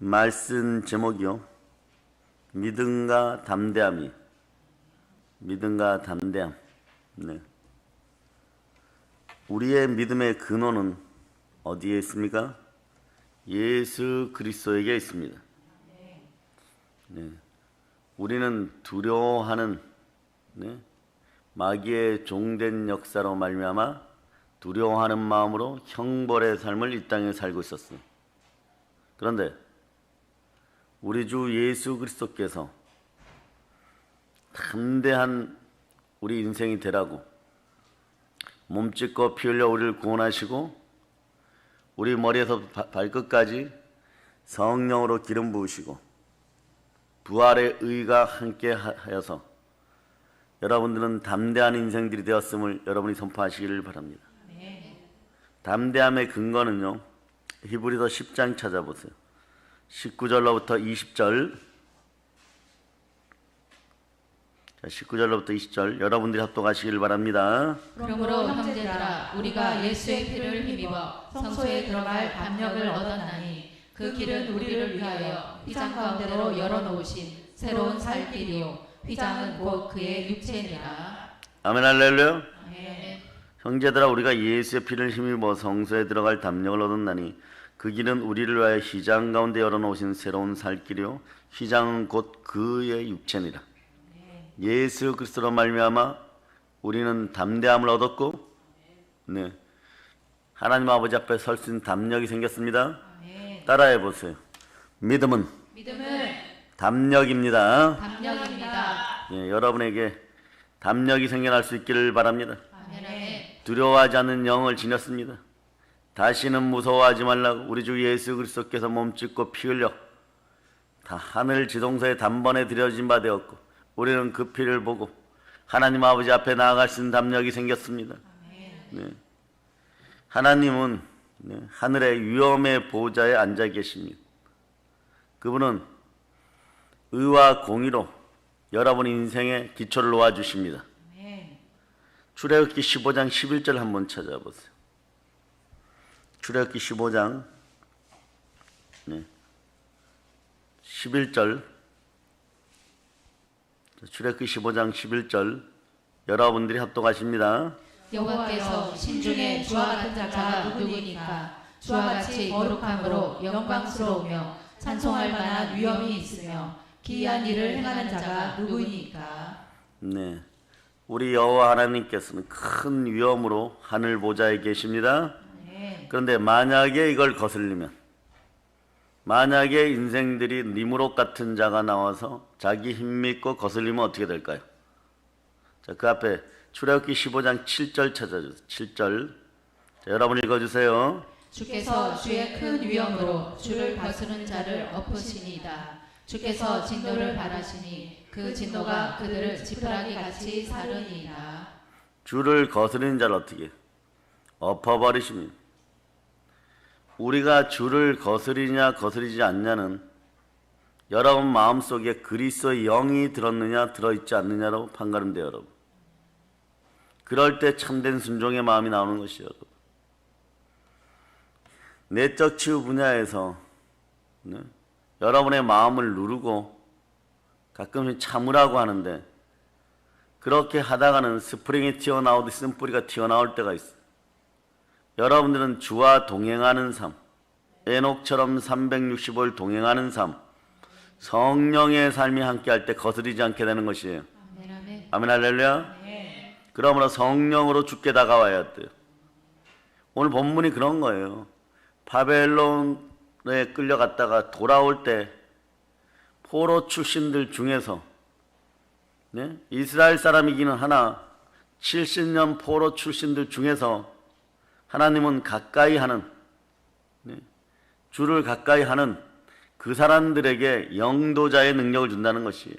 말씀 제목이요. 믿음과 담대함이. 믿음과 담대함. 네. 우리의 믿음의 근원은 어디에 있습니까? 예수 그리스도에게 있습니다. 네. 우리는 두려워하는 마귀의 종된 역사로 말미암아 두려워하는 마음으로 형벌의 삶을 이 땅에 살고 있었어요. 그런데 우리 주 예수 그리스도께서 담대한 우리 인생이 되라고 몸짓고 피 흘려 우리를 구원하시고 우리 머리에서 발끝까지 성령으로 기름 부으시고 부활의 의가 함께 하여서 여러분들은 담대한 인생들이 되었음을 여러분이 선포하시기를 바랍니다. 담대함의 근거는요, 히브리서 10장 찾아보세요. 19절로부터 20절. 19절로부터 20절 여러분들이 합독하시길 바랍니다. 그러므로 형제들아, 우리가 예수의 피를 힘입어 성소에 들어갈 담력을 얻었나니 그 길은 우리를 위하여 휘장 가운데로 열어놓으신 새로운 살 길이요, 휘장은 곧 그의 육체니라. 아멘 할렐루야. 아멘. 형제들아, 우리가 예수의 피를 힘입어 성소에 들어갈 담력을 얻었나니 그 길은 우리를 위하여 휘장 가운데 열어놓으신 새로운 살 길이요, 휘장은 곧 그의 육체니라. 예수 그리스도로 말미암아 우리는 담대함을 얻었고, 하나님 아버지 앞에 설 수 있는 담력이 생겼습니다. 따라해 보세요. 믿음은 담력입니다. 여러분에게 담력이 생겨날 수 있기를 바랍니다. 두려워하지 않는 영을 지녔습니다. 다시는 무서워하지 말라고 우리 주 예수 그리스도께서 몸짓고 피 흘려 다 하늘 지동서에 단번에 들여진 바 되었고, 우리는 그 피를 보고 하나님 아버지 앞에 나아갈 수 있는 담력이 생겼습니다. 하나님은 하늘의 위엄의 보좌에 앉아 계십니다. 그분은 의와 공의로 여러분 인생의 기초를 놓아주십니다. 출애굽기 15장 11절 한번 찾아보세요. 출애굽기 15장 11절. 출애굽기 15장 11절 여러분들이 합독하십니다. 여호와께서 신중에 주와 같은 자가 누구니까? 주와 같이 거룩함으로 영광스러우며 찬송할 만한 위엄이 있으며 기이한 일을 행하는 자가 누구니까? 네, 우리 여호와 하나님께서는 큰 위엄으로 하늘 보좌에 계십니다. 그런데 만약에 이걸 거슬리면, 만약에 인생들이 니무롯 같은 자가 나와서 자기 힘 믿고 거슬리면 어떻게 될까요? 자, 그 앞에 출애굽기 15장 7절 찾아주세요. 7절. 자, 여러분 읽어주세요. 주께서 주의 큰 위엄으로 주를 거스르는 자를 엎으시니이다. 주께서 진노를 바라시니 그 진노가 그들을 지푸라기 같이 사르니이다. 주를 거스르는 자를 어떻게 엎어버리십니다. 우리가 주를 거스리냐 거스리지 않냐는 여러분 마음속에 그리스도의 영이 들었느냐 들어있지 않느냐로 판가름돼요. 여러분, 그럴 때 참된 순종의 마음이 나오는 것이요. 내적 치유 분야에서 여러분의 마음을 누르고 가끔씩 참으라고 하는데, 그렇게 하다가는 스프링이 튀어나오듯이 쓴뿌리가 튀어나올 때가 있어요. 여러분들은 주와 동행하는 삶, 에녹처럼 365일 동행하는 삶, 성령의 삶이 함께할 때 거스리지 않게 되는 것이에요. 아멘 할렐루야. 그러므로 성령으로 주께 다가와야 돼요. 오늘 본문이 그런 거예요. 바벨론에 끌려갔다가 돌아올 때 포로 출신들 중에서 이스라엘 사람이기는 하나 70년 포로 출신들 중에서 하나님은 가까이 하는, 주를 가까이 하는 그 사람들에게 영도자의 능력을 준다는 것이에요.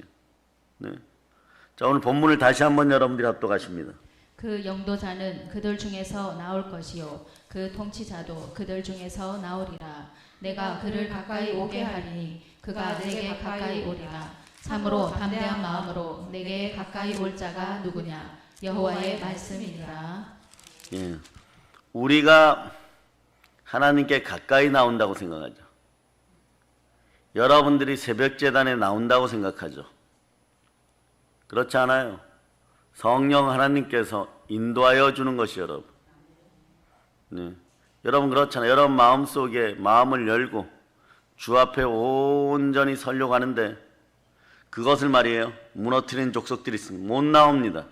자, 오늘 본문을 다시 한번 여러분들이 합독하십니다. 그 영도자는 그들 중에서 나올 것이요, 그 통치자도 그들 중에서 나오리라. 내가 그를 가까이 오게 하리니 그가 내게 가까이 오리라. 참으로 담대한 마음으로 내게 가까이 올 자가 누구냐? 여호와의 말씀이니라. 우리가 하나님께 가까이 나온다고 생각하죠. 여러분들이 새벽 제단에 나온다고 생각하죠. 그렇지 않아요. 성령 하나님께서 인도하여 주는 것이 여러분. 네. 여러분 그렇잖아요. 여러분 마음속에 마음을 열고 주 앞에 온전히 서려고 하는데 그것을 말이에요. 무너뜨리는 족속들이 있습니다. 못 나옵니다.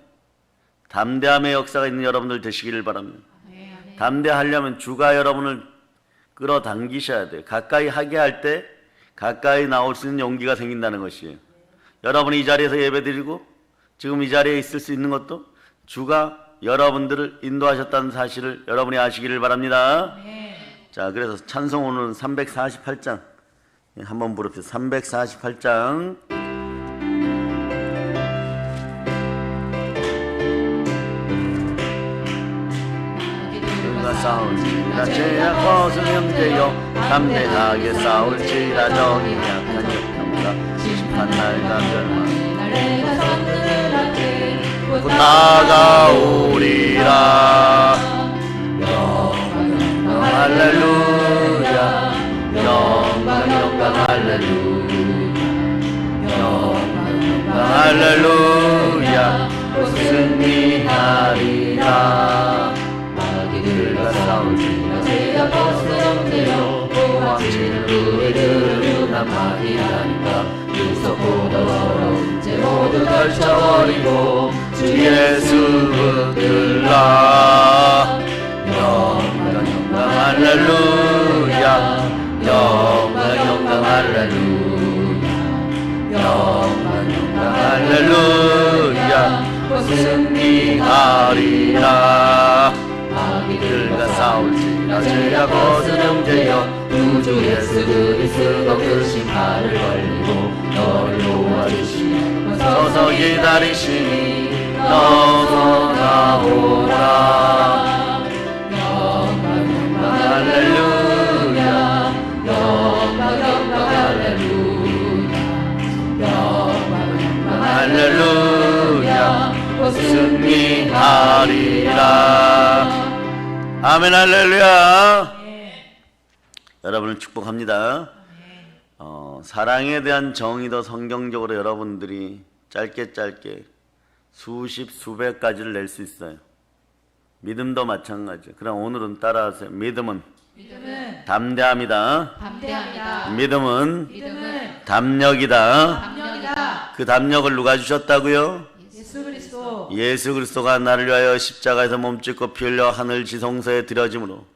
담대함의 역사가 있는 여러분들 되시기를 바랍니다. 담대하려면 주가 여러분을 끌어당기셔야 돼요. 가까이 하게 할 때 가까이 나올 수 있는 용기가 생긴다는 것이에요. 여러분이 이 자리에서 예배드리고 지금 이 자리에 있을 수 있는 것도 주가 여러분들을 인도하셨다는 사실을 여러분이 아시기를 바랍니다. 자, 그래서 찬송 오늘은 348장 한번 부릅시다. 348장. 싸울지라 죄악 벗은 형제여 담대하게 싸울지라 정이 약한 역경과 심판날 가멸망이 내가 선들한테 곧 나가오리라. 영광 할렐루야 영광 할렐루야 영광 할렐루야 곧 승리하리라. 마귀들과 싸울지라 죄악 벗은 형제여 도망칠 우리들을 남아이라니까 무섭고도 더러운 죄 모두 펼쳐버리고 주 예수 붙들라. 영광 할렐루야 영광 할렐루야 영광 할렐루야 곧 승리하리라. 마귀들과 싸울지라 죄악 벗은 형제여 구주 예수 그리스도 그 심판을 걸리고 너를 도와주시며 서서 기다리시니 너서 나오라. 영광 할렐루야 영광 할렐루야 영광 할렐루야 곧 승리하리라. 아멘 할렐루야. 여러분을 축복합니다. 사랑에 대한 정의도 성경적으로 여러분들이 짧게 수십 수백 가지를 낼 수 있어요. 믿음도 마찬가지예요. 그럼 오늘은 따라하세요. 믿음은 담대함이다. 믿음은 담력이다. 그 담력을 누가 주셨다고요? 예수 그리스도가 나를 위하여 십자가에서 몸짓고 피 흘려 하늘 지성소에 들여짐으로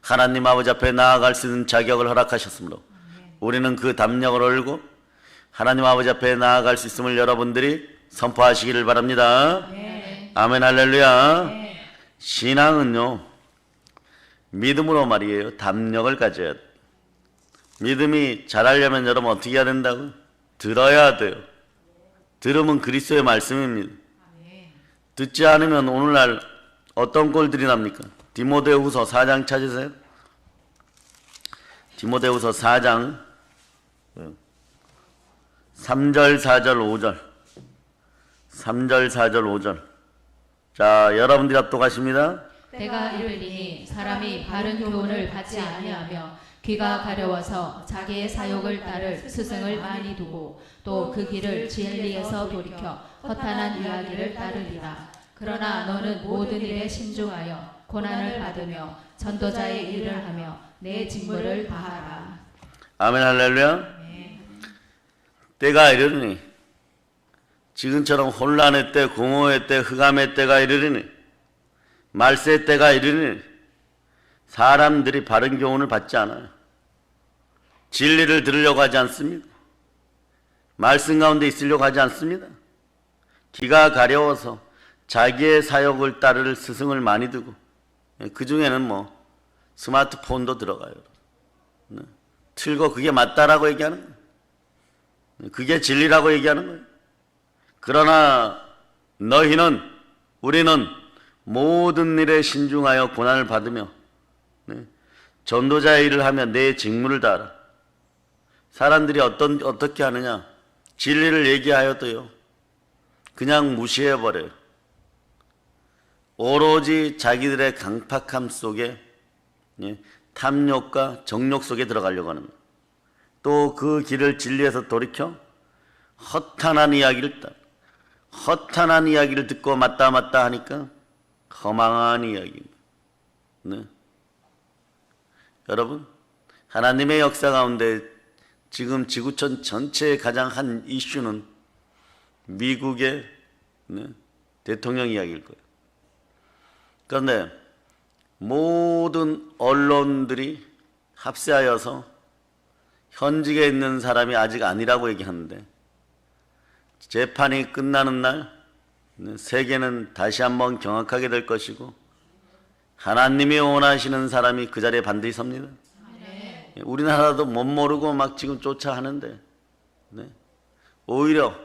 하나님 아버지 앞에 나아갈 수 있는 자격을 허락하셨으므로 우리는 그 담력을 얻고 하나님 아버지 앞에 나아갈 수 있음을 여러분들이 선포하시기를 바랍니다. 아멘 할렐루야. 신앙은요 믿음으로 말이에요. 담력을 가져야 돼. 믿음이 자라려면 여러분 어떻게 해야 된다고? 들어야 돼요. 들으면 그리스도의 말씀입니다. 듣지 않으면 오늘날 어떤 꼴들이 납니까? 디모데후서 4장 찾으세요. 디모데후서 4장 3절 4절 5절 3절 4절 5절. 자, 여러분들이 합독하십니다. 때가 이르리니 사람이 바른 교훈을 받지 아니하며 귀가 가려워서 자기의 사욕을 따를 스승을 많이 두고 또 그 길을 진리에서 돌이켜 허탄한 이야기를 따르리라. 그러나 너는 모든 일에 신중하여 고난을 받으며 전도자의 일을 하며 내 직무를 다하라. 아멘 할렐루야. 때가 이르리니 지금처럼 혼란의 때, 공허의 때, 흑암의 때가 이르리니 말세의 때가 이르리니 사람들이 바른 교훈을 받지 않아요. 진리를 들으려고 하지 않습니다. 말씀 가운데 있으려고 하지 않습니다. 귀가 가려워서 자기의 사욕을 따를 스승을 많이 두고 그 중에는 뭐 스마트폰도 들어가요. 틀고 그게 맞다라고 얘기하는 거예요. 그게 진리라고 얘기하는 거예요. 그러나 우리는 모든 일에 신중하여 고난을 받으며 전도자의 일을 하며 내 직무를 다하라. 사람들이 어떻게 하느냐? 진리를 얘기하여도요 그냥 무시해버려요. 오로지 자기들의 강팍함 속에 탐욕과 정욕 속에 들어가려고 하는 거예요. 또 그 길을 진리에서 돌이켜 허탄한 이야기를 듣고 맞다 하니까 허망한 이야기입니다. 네. 여러분, 하나님의 역사 가운데 지금 지구촌 전체의 가장 한 이슈는 미국의 대통령 이야기일 거예요. 그런데 모든 언론들이 합세하여서 현직에 있는 사람이 아직 아니라고 얘기하는데 재판이 끝나는 날 세계는 다시 한번 경악하게 될 것이고 하나님이 원하시는 사람이 그 자리에 반드시 섭니다. 네. 우리나라도 못 모르고 막 지금 쫓아하는데 오히려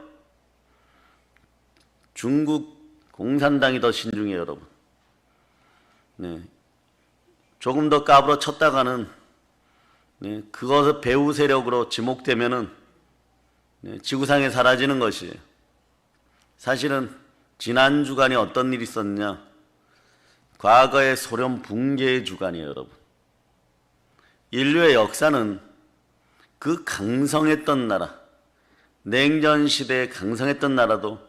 중국 공산당이 더 신중해요, 여러분. 조금 더 까불어 쳤다가는 그것을 배후 세력으로 지목되면은 지구상에 사라지는 것이에요. 사실은 지난 주간에 어떤 일이 있었냐? 과거의 소련 붕괴의 주간이에요, 여러분. 인류의 역사는 그 강성했던 나라, 냉전 시대에 강성했던 나라도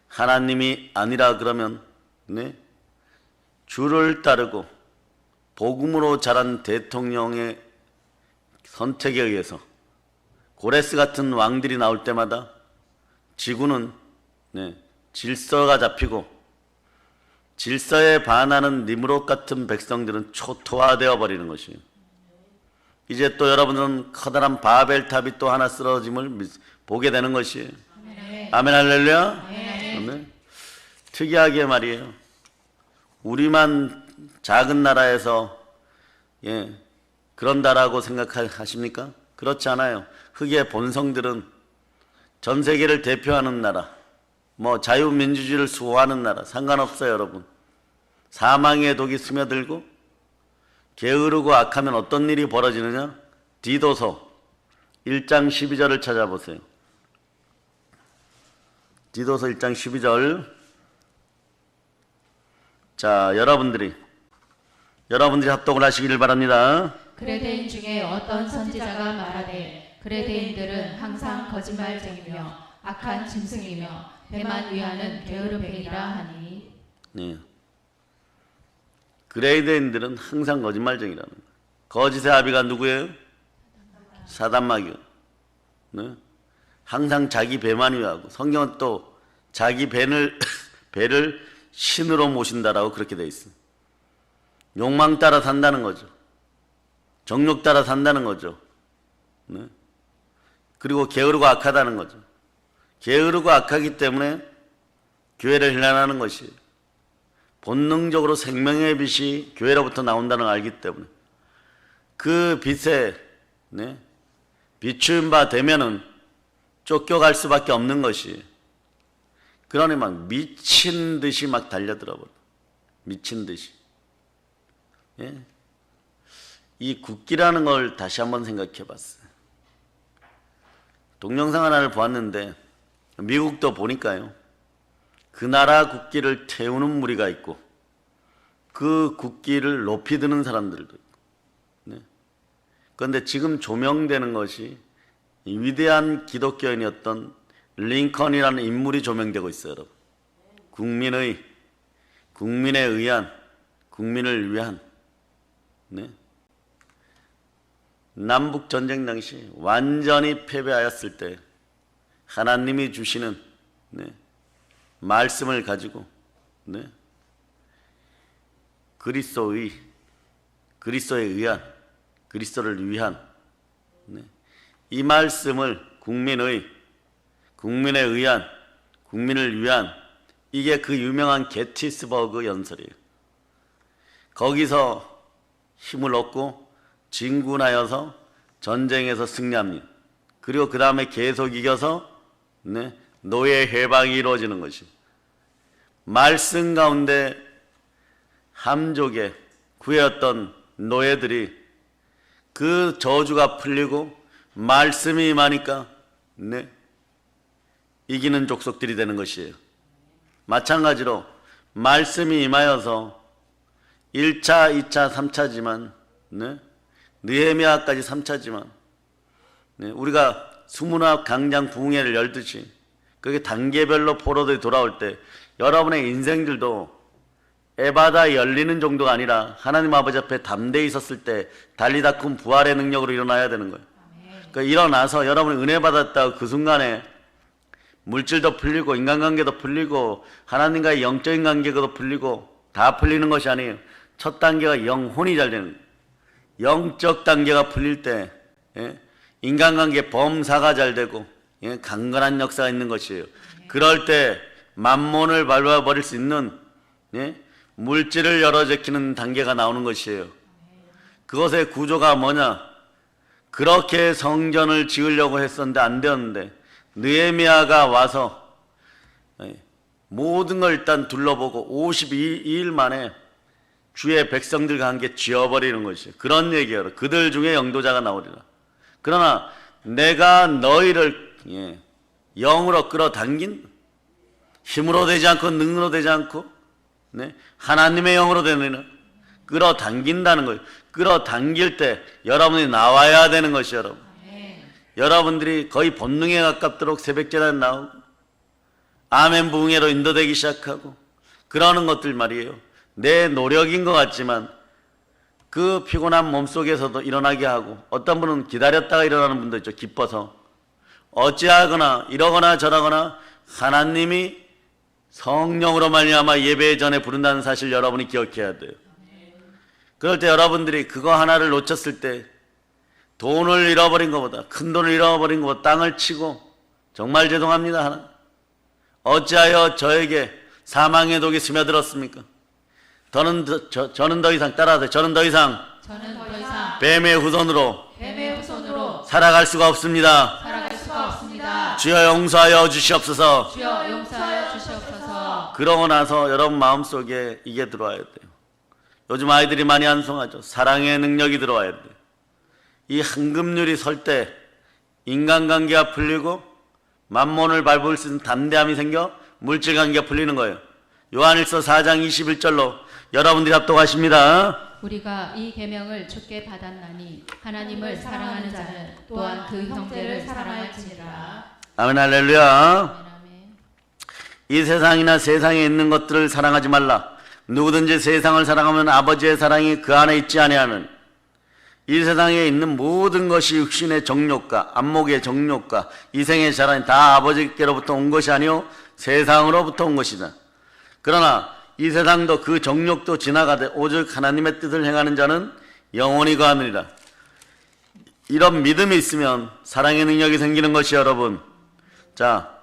하나님이 아니라 그러면 주를 따르고 복음으로 자란 대통령의 선택에 의해서 고레스 같은 왕들이 나올 때마다 지구는 질서가 잡히고 질서에 반하는 니므롯 같은 백성들은 초토화되어 버리는 것이에요. 이제 또 여러분들은 커다란 바벨탑이 또 하나 쓰러짐을 보게 되는 것이에요. 아멘 할렐루야. 아멘. 특이하게 말이에요. 우리만 작은 나라에서 그런다라고 생각하십니까? 그렇지 않아요. 흑의 본성들은 전 세계를 대표하는 나라, 자유민주주의를 수호하는 나라, 상관없어요, 여러분. 사망의 독이 스며들고 게으르고 악하면 어떤 일이 벌어지느냐? 디도서 1장 12절을 찾아보세요. 디도서 1장 12절. 자, 여러분들이 합독을 하시기를 바랍니다. 그레데인 중에 어떤 선지자가 말하되 그레데인들은 항상 거짓말쟁이며 악한 짐승이며 배만 위하는 게으름뱅이라 하니. 네. 그레데인들은 항상 거짓말쟁이라는 거예요. 거짓의 아비가 누구예요? 사단마귀. 네. 항상 자기 배만 위하고, 성경은 또 자기 배를 신으로 모신다라고 그렇게 돼 있어요. 욕망 따라 산다는 거죠. 정욕 따라 산다는 거죠. 네. 그리고 게으르고 악하다는 거죠. 게으르고 악하기 때문에 교회를 힐난하는 것이에요. 본능적으로 생명의 빛이 교회로부터 나온다는 걸 알기 때문에 그 빛에 비추인 바 되면은 쫓겨갈 수밖에 없는 것이. 그러니 막 미친 듯이 막 달려들어 버려. 미친 듯이. 이 국기라는 걸 다시 한번 생각해 봤어요. 동영상 하나를 보았는데 미국도 보니까요, 그 나라 국기를 태우는 무리가 있고 그 국기를 높이 드는 사람들도 있고. 그런데 지금 조명되는 것이 이 위대한 기독교인이었던 링컨이라는 인물이 조명되고 있어요, 여러분. 국민에 의한, 국민을 위한. 남북 전쟁 당시 완전히 패배하였을 때 하나님이 주시는 말씀을 가지고 그리스도에 의한, 그리스도를 위한 이 말씀을 국민에 의한, 국민을 위한, 이게 그 유명한 게티스버그 연설이에요. 거기서 힘을 얻고 진군하여서 전쟁에서 승리합니다. 그리고 그 다음에 계속 이겨서 노예 해방이 이루어지는 것이. 말씀 가운데 함족에 구했던 노예들이 그 저주가 풀리고 말씀이 임하니까 이기는 족속들이 되는 것이에요. 마찬가지로 말씀이 임하여서 1차, 2차, 3차지만 느헤미야까지 3차지만 네, 우리가 수문학 강장 부흥회를 열듯이 그게 단계별로 포로들이 돌아올 때 여러분의 인생들도 에바다 열리는 정도가 아니라 하나님 아버지 앞에 담대히 섰을 때 달리다 큰 부활의 능력으로 일어나야 되는 거예요. 그러니까 일어나서 여러분이 은혜 받았다고 그 순간에 물질도 풀리고 인간관계도 풀리고 하나님과의 영적인 관계도 풀리고 다 풀리는 것이 아니에요. 첫 단계가 영혼이 잘 되는 거예요. 영적 단계가 풀릴 때 인간관계 범사가 잘 되고 강건한 역사가 있는 것이에요. 그럴 때 만몬을 밟아버릴 수 있는 물질을 열어제키는 단계가 나오는 것이에요. 그것의 구조가 뭐냐? 그렇게 성전을 지으려고 했었는데 안 되었는데 느헤미야가 와서 모든 걸 일단 둘러보고 52일 만에 주의 백성들과 함께 지어버리는 것이에요. 그런 얘기예요. 그들 중에 영도자가 나오리라. 그러나 내가 너희를 영으로 끌어당긴, 힘으로 되지 않고 능으로 되지 않고 하나님의 영으로 되는, 끌어당긴다는 거예요. 끌어당길 때 여러분이 나와야 되는 것이에요. 여러분. 여러분들이 거의 본능에 가깝도록 새벽제단 나오고 아멘 부흥회로 인도되기 시작하고 그러는 것들 말이에요. 내 노력인 것 같지만 그 피곤한 몸속에서도 일어나게 하고, 어떤 분은 기다렸다가 일어나는 분도 있죠. 기뻐서. 어찌하거나 이러거나 저러거나 하나님이 성령으로 말미암아 예배 전에 부른다는 사실 여러분이 기억해야 돼요. 그럴 때 여러분들이 그거 하나를 놓쳤을 때 돈을 잃어버린 것보다, 큰 돈을 잃어버린 것보다 땅을 치고 정말 죄송합니다 하나, 어찌하여 저에게 사망의 독이 스며들었습니까? 저는 더 이상 따라하세요. 저는 더 이상 뱀의 후손으로 살아갈 수가 없습니다. 주여 용서하여 주시옵소서. 그러고 나서 여러분 마음속에 이게 들어와야 돼요. 요즘 아이들이 많이 안송하죠. 사랑의 능력이 들어와야 돼요. 이 황금률이 설 때 인간관계가 풀리고 만몬을 밟을 수 있는 담대함이 생겨 물질관계가 풀리는 거예요. 요한일서 4장 21절로 여러분들이 합독하십니다. 우리가 이 계명을 주께 받았나니 하나님을 사랑하는 자는 또한 그 형제를 사랑할지니라. 아멘 할렐루야. 이 세상이나 세상에 있는 것들을 사랑하지 말라. 누구든지 세상을 사랑하면 아버지의 사랑이 그 안에 있지 아니하는. 이 세상에 있는 모든 것이 육신의 정욕과 안목의 정욕과 이생의 자랑이 다 아버지께로부터 온 것이 아니요 세상으로부터 온 것이다. 그러나 이 세상도 그 정욕도 지나가되 오직 하나님의 뜻을 행하는 자는 영원히 거하느니라. 이런 믿음이 있으면 사랑의 능력이 생기는 것이 여러분. 자,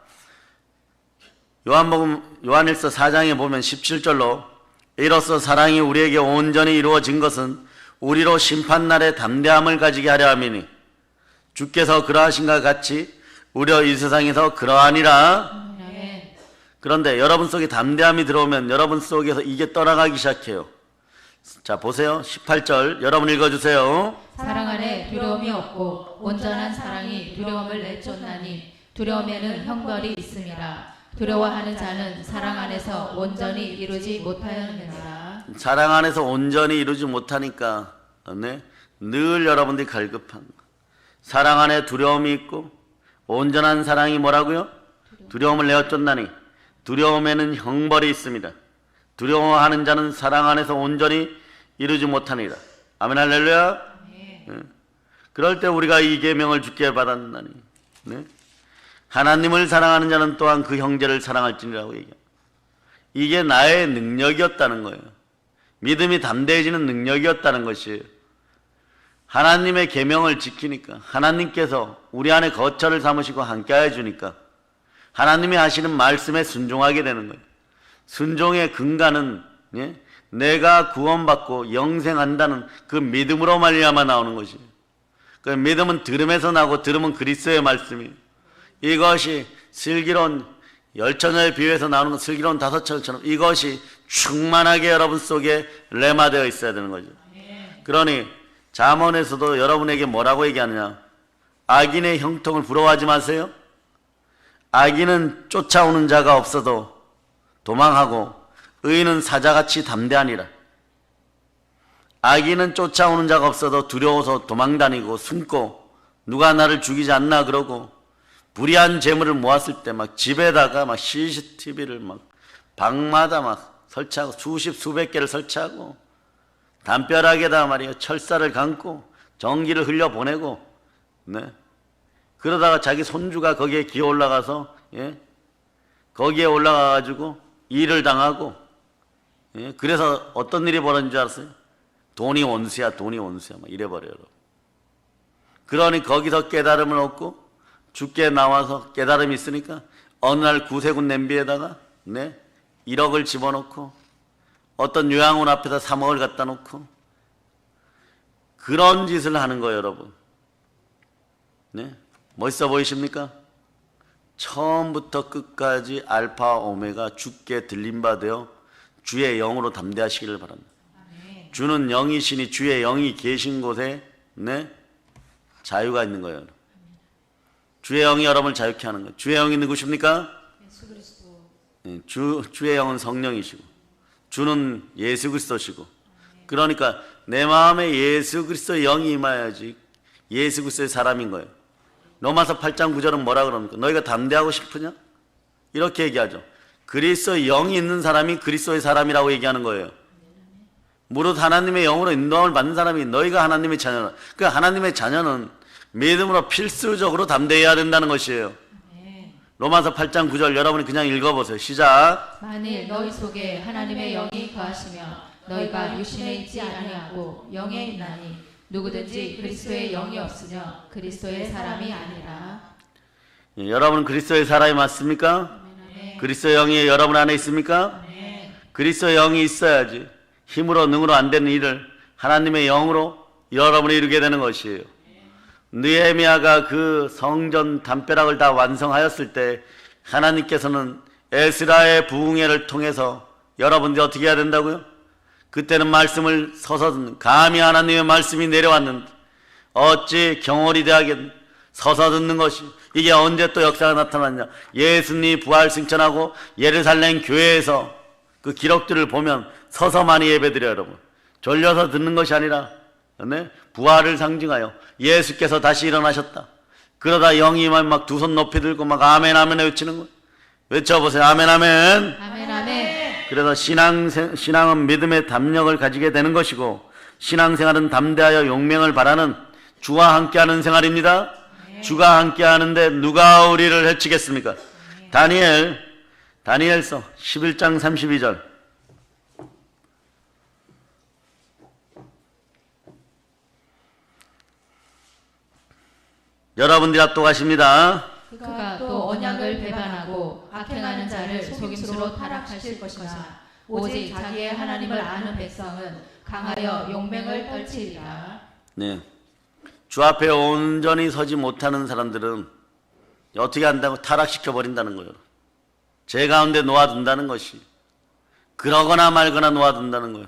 요한일서 4장에 보면 17절로 이로써 사랑이 우리에게 온전히 이루어진 것은 우리로 심판날에 담대함을 가지게 하려 함이니 주께서 그러하신가 같이 우려 이 세상에서 그러하니라. 그런데 여러분 속에 담대함이 들어오면 여러분 속에서 이게 떠나가기 시작해요. 자 보세요. 18절 여러분 읽어주세요. 사랑 안에 두려움이 없고 온전한 사랑이 두려움을 내쫓나니 두려움에는 형벌이 있음이라. 두려워하는 자는 사랑 안에서 온전히 이루지 못하였느니라. 사랑 안에서 온전히 이루지 못하니까 늘 여러분들이 갈급한 거. 사랑 안에 두려움이 있고 온전한 사랑이 뭐라고요? 두려움을 내어쫓나니 두려움에는 형벌이 있습니다. 두려워하는 자는 사랑 안에서 온전히 이루지 못하니라. 아멘 할렐루야. 그럴 때 우리가 이 계명을 주께 받았나니 하나님을 사랑하는 자는 또한 그 형제를 사랑할지니라고 얘기해요. 이게 나의 능력이었다는 거예요. 믿음이 담대해지는 능력이었다는 것이에요. 하나님의 계명을 지키니까 하나님께서 우리 안에 거처를 삼으시고 함께해 주니까 하나님이 하시는 말씀에 순종하게 되는 거예요. 순종의 근간은 내가 구원받고 영생한다는 그 믿음으로 말미암아 나오는 것이에요. 그 믿음은 들음에서 나고 들음은 그리스도의 말씀이에요. 이것이 슬기로운 열처녀의 비유에서 나오는 건 슬기로운 다섯처녀처럼 이것이 충만하게 여러분 속에 레마되어 있어야 되는 거죠. 그러니 잠언에서도 여러분에게 뭐라고 얘기하느냐? 악인의 형통을 부러워하지 마세요. 악인은 쫓아오는 자가 없어도 도망하고 의인은 사자같이 담대하니라. 악인은 쫓아오는 자가 없어도 두려워서 도망다니고 숨고 누가 나를 죽이지 않나 그러고 불의한 재물을 모았을 때 막 집에다가 막 CCTV를 막 방마다 막 설치하고 수십 수백 개를 설치하고 담벼락에다 말이에요 철사를 감고 전기를 흘려 보내고 네. 그러다가 자기 손주가 거기에 기어 올라가서 예? 거기에 올라가 가지고 일을 당하고 예? 그래서 어떤 일이 벌어진 줄 알았어요? 돈이 원수야 막 이래버려요. 그러니 거기서 깨달음을 얻고 죽게 나와서 깨달음이 있으니까 어느 날 구세군 냄비에다가 네? 1억을 집어넣고 어떤 요양원 앞에다 3억을 갖다 놓고 그런 짓을 하는 거예요, 여러분. 네? 멋있어 보이십니까? 처음부터 끝까지 알파 오메가 주께 들림받아 주의 영으로 담대하시기를 바랍니다. 주는 영이시니 주의 영이 계신 곳에 네? 자유가 있는 거예요. 주의 영이 여러분을 자유케 하는 거예요. 주의 영이 누구십니까? 예수 그리스도. 네, 주의 영은 성령이시고 주는 예수 그리스도시고 그러니까 내 마음에 예수 그리스도의 영이 임하여야지 예수 그리스도의 사람인 거예요. 로마서 8장 9절은 뭐라 그럽니까? 너희가 담대하고 싶으냐? 이렇게 얘기하죠. 그리스도의 영이 있는 사람이 그리스도의 사람이라고 얘기하는 거예요. 무릇 하나님의 영으로 인도함을 받는 사람이 너희가 하나님의 자녀라. 그 하나님의 자녀는 믿음으로 필수적으로 담대해야 된다는 것이에요. 로마서 8장 9절 여러분이 그냥 읽어보세요. 시작. 만일 너희 속에 하나님의 영이 거하시며 너희가 육신에 있지 아니하고 영에 있나니 누구든지 그리스도의 영이 없으며 그리스도의 사람이 아니라. 예, 여러분 그리스도의 사람이 맞습니까? 그리스도의 영이 여러분 안에 있습니까? 그리스도의 영이 있어야지 힘으로 능으로 안 되는 일을 하나님의 영으로 여러분이 이루게 되는 것이에요. 느헤미야가 그 성전 담벼락을 다 완성하였을 때 하나님께서는 에스라의 부흥회를 통해서 여러분들이 어떻게 해야 된다고요? 그때는 말씀을 서서 듣는 감히 하나님의 말씀이 내려왔는데 어찌 경홀이 되하겠 서서 듣는 것이 이게 언제 또 역사가 나타났냐? 예수님이 부활 승천하고 예루살렘 교회에서 그 기록들을 보면 서서 많이 예배드려요. 여러분 졸려서 듣는 것이 아니라 네? 부활을 상징하여 예수께서 다시 일어나셨다. 그러다 영이 임하면 막 두 손 높이 들고 막 아멘 아멘 외치는 거예요. 외쳐보세요. 아멘 아멘. 아멘 아멘. 그래서 신앙은 믿음의 담력을 가지게 되는 것이고 신앙생활은 담대하여 용맹을 바라는 주와 함께하는 생활입니다. 주가 함께하는데 누가 우리를 해치겠습니까? 다니엘서 11장 32절 여러분들이 압도하십니다. 그가 또 언약을 배반하고 악행하는 자를 속임수로 타락하실 것이나 오직 자기의 하나님을 아는 백성은 강하여 용맹을 떨치리라. 네. 주 앞에 온전히 서지 못하는 사람들은 어떻게 한다고 타락시켜 버린다는 거예요. 제 가운데 놓아둔다는 것이 그러거나 말거나 놓아둔다는 거예요.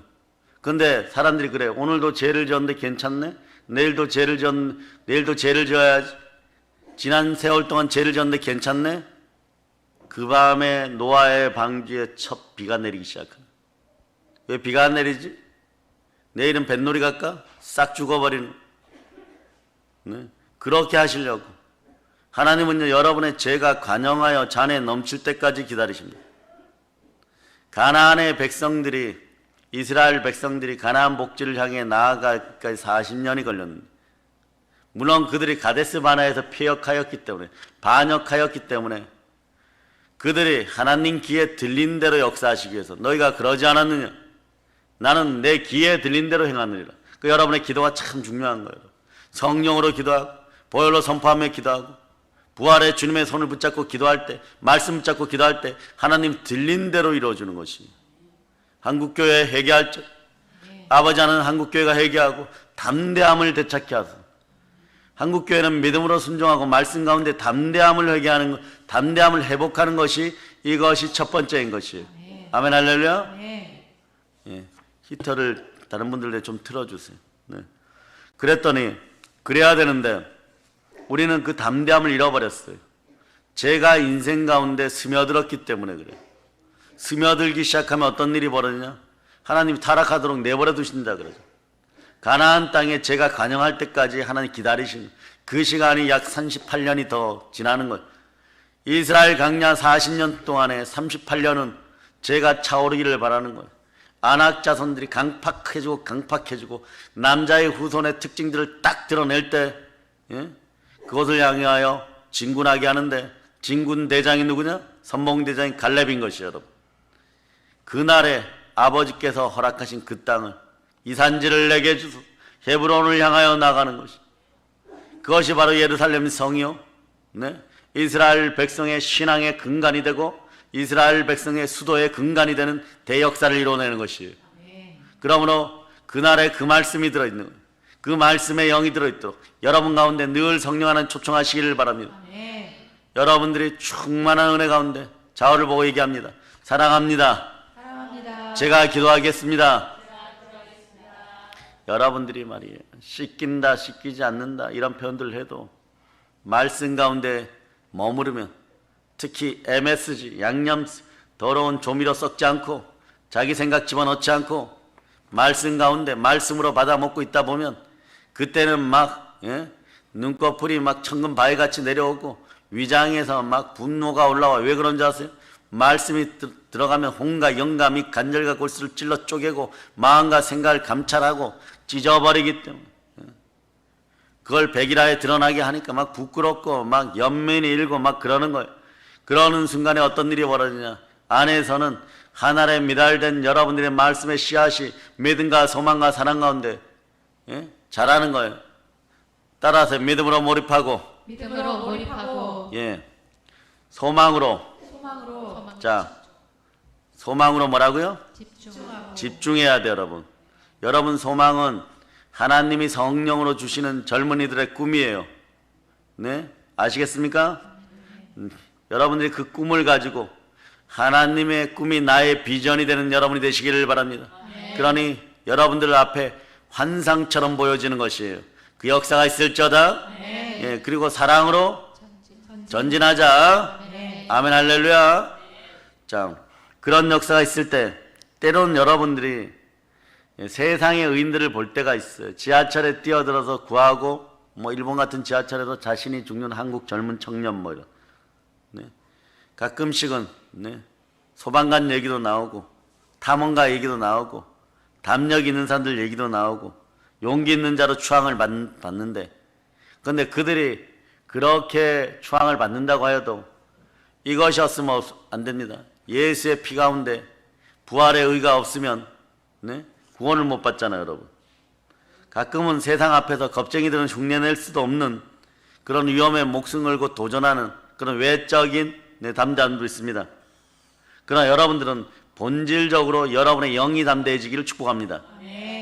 근데 사람들이 그래요. 오늘도 죄를 지었는데 괜찮네? 내일도 죄를 지어야지. 지난 세월 동안 죄를 지었는데 괜찮네? 그 밤에 노아의 방주에 첫 비가 내리기 시작합니다. 왜 비가 안 내리지? 내일은 뱃놀이 갈까? 싹 죽어버리는. 네? 그렇게 하시려고. 하나님은요, 여러분의 죄가 관영하여 잔에 넘칠 때까지 기다리십니다. 가나안의 백성들이, 이스라엘 백성들이 가나안 복지를 향해 나아가기까지 40년이 걸렸는데, 물론 그들이 가데스 바네아에서 폐역하였기 때문에, 반역하였기 때문에 그들이 하나님 귀에 들린 대로 역사하시기 위해서 너희가 그러지 않았느냐? 나는 내 귀에 들린 대로 행하느니라. 그 여러분의 기도가 참 중요한 거예요. 성령으로 기도하고 보혈로 선포하며 기도하고 부활의 주님의 손을 붙잡고 기도할 때, 말씀 붙잡고 기도할 때 하나님 들린 대로 이루어주는 것이 한국교회 회개할 적 아버지 하나님 한국교회가 회개하고 담대함을 되찾게 하소서. 한국교회는 믿음으로 순종하고 말씀 가운데 담대함을 회개하는 것, 담대함을 회복하는 것이 이것이 첫 번째인 것이에요. 아멘 할렐루야. 예, 히터를 다른 분들도 좀 틀어주세요. 네. 그랬더니 그래야 되는데 우리는 그 담대함을 잃어버렸어요. 제가 인생 가운데 스며들었기 때문에 그래요. 스며들기 시작하면 어떤 일이 벌어지냐? 하나님이 타락하도록 내버려 두신다 그러죠. 가나안 땅에 제가 관영할 때까지 하나님 기다리신 그 시간이 약 38년이 더 지나는 거예요. 이스라엘 강야 40년 동안에 38년은 죄가 차오르기를 바라는 거예요. 안악 자손들이 강팍해지고 남자의 후손의 특징들을 딱 드러낼 때 그것을 향하여 진군하게 하는데, 진군 대장이 누구냐? 선봉 대장이 갈렙인 것이에요, 여러분. 그날에 아버지께서 허락하신 그 땅을, 이 산지를 내게 주소, 헤브론을 향하여 나가는 것이, 그것이 바로 예루살렘 성이요, 이스라엘 백성의 신앙의 근간이 되고 이스라엘 백성의 수도의 근간이 되는 대역사를 이뤄내는 것이에요. 그러므로 그날에 그 말씀이 들어있는 거예요. 그 말씀에 영이 들어있도록 여러분 가운데 늘 성령 하나님 초청하시기를 바랍니다. 여러분들이 충만한 은혜 가운데 좌우를 보고 얘기합니다. 사랑합니다. 제가 기도하겠습니다. 여러분들이 말이에요, 씻긴다 씻기지 않는다 이런 표현들을 해도 말씀 가운데 머무르면, 특히 MSG, 양념, 더러운 조미료 섞지 않고 자기 생각 집어넣지 않고 말씀 가운데 말씀으로 받아 먹고 있다 보면 그때는 막 눈꺼풀이 막 천근 바위같이 내려오고 위장에서 막 분노가 올라와. 왜 그런지 아세요? 말씀이 들어가면 혼과 영감이 간절과 골수를 찔러 쪼개고 마음과 생각을 감찰하고 찢어버리기 때문에 그걸 백일하에 드러나게 하니까 막 부끄럽고 막 연민이 일고 막 그러는 거예요. 그러는 순간에 어떤 일이 벌어지냐? 안에서는 하늘에 미달된 여러분들의 말씀의 씨앗이 믿음과 소망과 사랑 가운데 자라는 거예요. 따라서 믿음으로 몰입하고 소망으로 자, 소망으로 뭐라고요? 집중해야 돼요, 여러분. 여러분 소망은 하나님이 성령으로 주시는 젊은이들의 꿈이에요. 아시겠습니까? 여러분들이 그 꿈을 가지고 하나님의 꿈이 나의 비전이 되는 여러분이 되시기를 바랍니다. 그러니 여러분들 앞에 환상처럼 보여지는 것이에요. 그 역사가 있을저다. 그리고 사랑으로 전진하자. 아멘 할렐루야. 자, 그런 역사가 있을 때 때로는 여러분들이 세상의 의인들을 볼 때가 있어요. 지하철에 뛰어들어서 구하고 일본 같은 지하철에서 자신이 죽는 한국 젊은 청년 이런. 가끔씩은 소방관 얘기도 나오고 탐험가 얘기도 나오고 담력 있는 사람들 얘기도 나오고 용기 있는 자로 추앙을 받는데, 그런데 그들이 그렇게 추앙을 받는다고 하여도 이것이 없으면 안 됩니다. 예수의 피 가운데 부활의 의가 없으면 구원을 못 받잖아요, 여러분. 가끔은 세상 앞에서 겁쟁이들은 흉내낼 수도 없는 그런 위험에 목숨 걸고 도전하는 그런 외적인 담대함도 있습니다. 그러나 여러분들은 본질적으로 여러분의 영이 담대해지기를 축복합니다.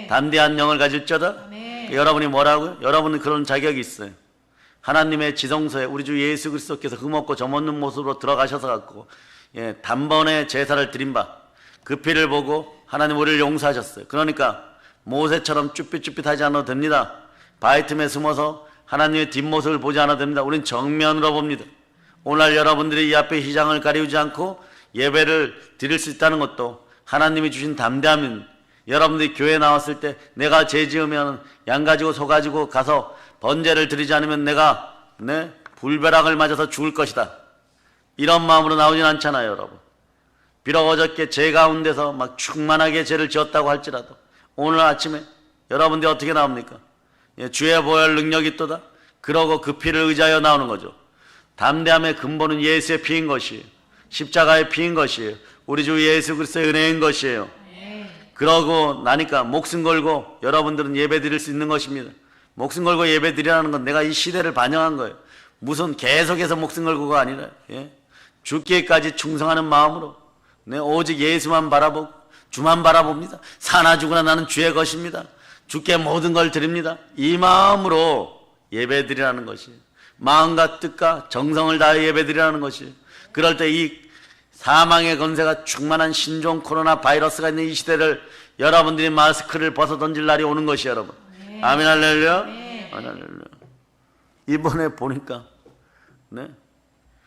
담대한 영을 가질저다. 여러분이 뭐라고요? 여러분은 그런 자격이 있어요. 하나님의 지성소에 우리 주 예수 그리스도께서 흠없고 점없는 모습으로 들어가셔서 갖고 단번에 제사를 드린 바 그 피를 보고 하나님 우리를 용서하셨어요. 그러니까 모세처럼 쭈삣쭈삣하지 않아도 됩니다. 바위 틈에 숨어서 하나님의 뒷모습을 보지 않아도 됩니다. 우린 정면으로 봅니다. 오늘 여러분들이 이 앞에 휘장을 가리우지 않고 예배를 드릴 수 있다는 것도 하나님이 주신 담대함입니다. 여러분들이 교회에 나왔을 때 내가 죄 지으면 양 가지고 소 가지고 가서 번제를 드리지 않으면 내가 불벼락을 맞아서 죽을 것이다. 이런 마음으로 나오진 않잖아요, 여러분. 비록 어저께 죄 가운데서 막 충만하게 죄를 지었다고 할지라도 오늘 아침에 여러분들이 어떻게 나옵니까? 주의 보혈 능력이 있도다. 그러고 그 피를 의지하여 나오는 거죠. 담대함의 근본은 예수의 피인 것이에요. 십자가의 피인 것이에요. 우리 주 예수 그리스도의 은혜인 것이에요. 그러고 나니까 목숨 걸고 여러분들은 예배 드릴 수 있는 것입니다. 목숨 걸고 예배 드리라는 건 내가 이 시대를 반영한 거예요. 무슨 계속해서 목숨 걸고가 아니라 죽기까지 충성하는 마음으로 오직 예수만 바라보고 주만 바라봅니다. 사나 죽으나 나는 주의 것입니다. 주께 모든 걸 드립니다. 이 마음으로 예배 드리라는 것이에요. 마음과 뜻과 정성을 다해 예배 드리라는 것이에요. 그럴 때 이 사망의 권세가 충만한 신종 코로나 바이러스가 있는 이 시대를 여러분들이 마스크를 벗어 던질 날이 오는 것이에요, 여러분. 아멘 할렐루야. 아멘 할렐루야. 이번에 보니까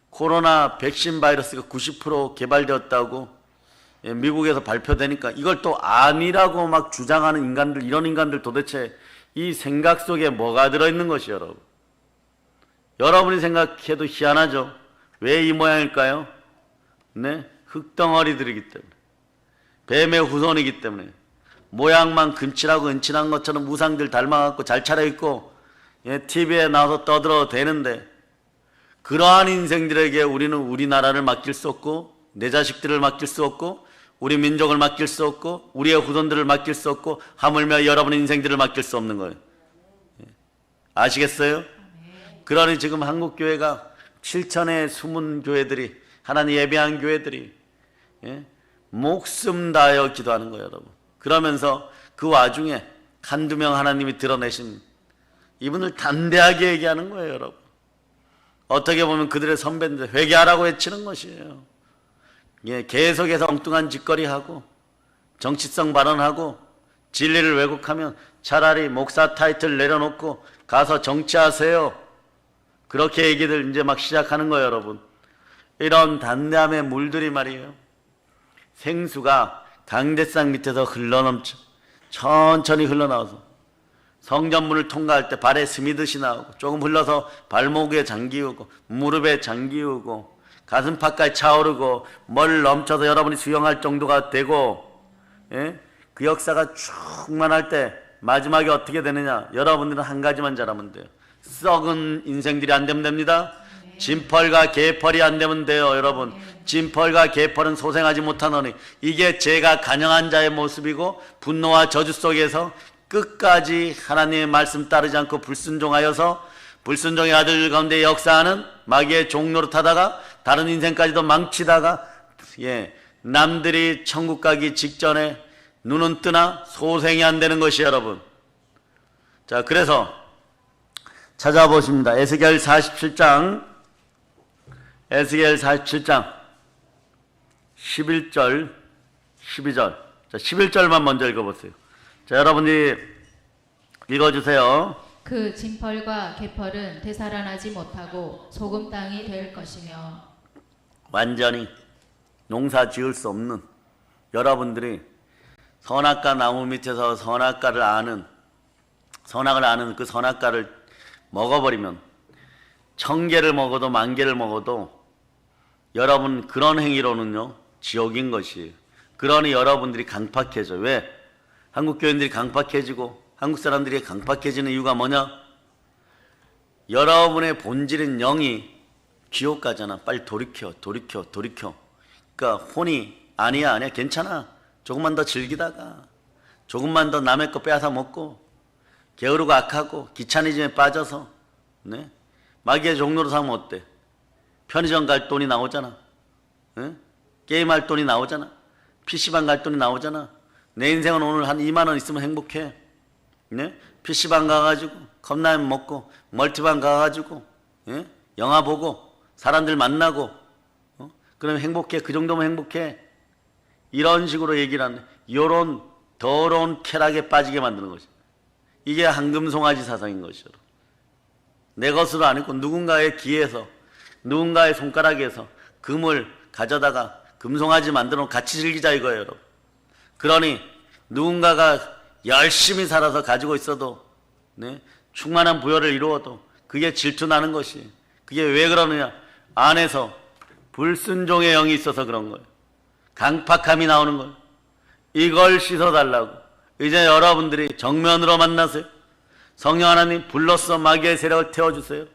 코로나 백신 바이러스가 90% 개발되었다고 미국에서 발표되니까 이걸 또 아니라고 막 주장하는 인간들, 이런 인간들 도대체 이 생각 속에 뭐가 들어있는 것이에요, 여러분. 여러분이 생각해도 희한하죠. 왜 이 모양일까요? 네, 흙덩어리들이기 때문에, 뱀의 후손이기 때문에, 모양만 금칠하고 은칠한 것처럼 우상들 닮아갖고 잘 차려입고 TV에 나와서 떠들어도 되는데, 그러한 인생들에게 우리는 우리나라를 맡길 수 없고, 내 자식들을 맡길 수 없고, 우리 민족을 맡길 수 없고, 우리의 후손들을 맡길 수 없고, 하물며 여러분의 인생들을 맡길 수 없는 거예요. 아시겠어요? 그러니 지금 한국교회가 7천의 숨은 교회들이, 하나님 예배한 교회들이 목숨 다하여 기도하는 거예요, 여러분. 그러면서 그 와중에 한두 명 하나님이 드러내신 이분을 담대하게 얘기하는 거예요, 여러분. 어떻게 보면 그들의 선배인데 회개하라고 외치는 것이에요. 계속해서 엉뚱한 짓거리하고 정치성 발언하고 진리를 왜곡하면 차라리 목사 타이틀 내려놓고 가서 정치하세요. 그렇게 얘기들 이제 막 시작하는 거예요, 여러분. 이런 담대함의 물들이 말이에요. 생수가 강대상 밑에서 흘러넘쳐 천천히 흘러나와서 성전문을 통과할 때 발에 스미듯이 나오고, 조금 흘러서 발목에 잠기우고 무릎에 잠기우고 가슴팍까지 차오르고 멀 넘쳐서 여러분이 수영할 정도가 되고, 그 역사가 충만할 때 마지막에 어떻게 되느냐? 여러분들은 한 가지만 잘하면 돼요. 썩은 인생들이 안 되면 됩니다. 진펄과 개펄이 안 되면 돼요, 여러분. 진펄과 개펄은 소생하지 못하노니, 이게 제가 간영한 자의 모습이고, 분노와 저주 속에서 끝까지 하나님의 말씀 따르지 않고 불순종하여서 불순종의 아들 가운데 역사하는 마귀의 종노릇하다가 다른 인생까지도 망치다가 남들이 천국 가기 직전에 눈은 뜨나 소생이 안 되는 것이, 여러분. 자, 그래서 찾아보십니다. 에스겔 47장 11절 12절. 자, 11절만 먼저 읽어보세요. 자, 여러분이 읽어주세요. 그 진펄과 개펄은 되살아나지 못하고 소금 땅이 될 것이며, 완전히 농사 지을 수 없는 여러분들이 선악과 나무 밑에서 선악을 아는 그 선악과를 먹어버리면, 1000개를 먹어도 10,000개를 먹어도 여러분 그런 행위로는요 지옥인 것이에요. 그러니 여러분들이 강팍해져. 왜? 한국 교인들이 강팍해지고 한국 사람들이 강팍해지는 이유가 뭐냐? 여러분의 본질인 영이 지옥 가잖아. 빨리 돌이켜. 그러니까 혼이 아니야 괜찮아. 조금만 더 즐기다가, 조금만 더 남의 거 빼앗아 먹고, 게으르고 악하고 귀차니즘에 빠져서 마귀의 종로로 사면 어때? 편의점 갈 돈이 나오잖아. 게임할 돈이 나오잖아. PC방 갈 돈이 나오잖아. 내 인생은 오늘 한 2만 원 있으면 행복해. PC방 가가지고 컵라면 먹고, 멀티방 가가지고 영화 보고 사람들 만나고, 그러면 행복해. 그 정도면 행복해. 이런 식으로 얘기를 하는데, 이런 더러운 쾌락에 빠지게 만드는 것이, 이게 황금송아지 사상인 것이죠. 내 것으로 아니고 누군가의 기에서, 누군가의 손가락에서 금을 가져다가 금송아지 만들어 같이 즐기자 이거예요, 여러분. 그러니 누군가가 열심히 살아서 가지고 있어도 충만한 부여를 이루어도 그게 질투나는 것이, 그게 왜 그러느냐? 안에서 불순종의 영이 있어서 그런 거예요. 강팍함이 나오는 거예요. 이걸 씻어달라고 이제 여러분들이 정면으로 만나세요. 성령 하나님 불러서 마귀의 세력을 태워주세요.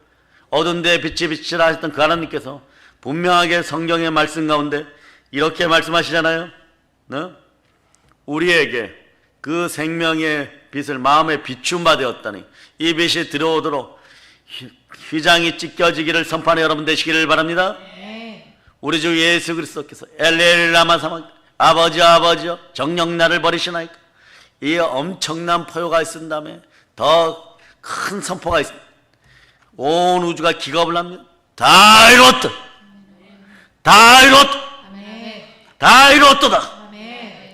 어두운 데에 빛이 비치라 하셨던 그 하나님께서 분명하게 성경의 말씀 가운데 이렇게 말씀하시잖아요. 우리에게 그 생명의 빛을 마음에 비춘 바 되었다니, 이 빛이 들어오도록 휘장이 찢겨지기를 선포하는 여러분 되시기를 바랍니다. 우리 주 예수 그리스도께서 엘레 라마 사막, 아버지여 정녕 나를 버리시나이까? 이 엄청난 포효가 있은 다음에 더 큰 선포가 있습니다. 온 우주가 기겁을 합니다. 다 이뤘다. 다 이뤘도다.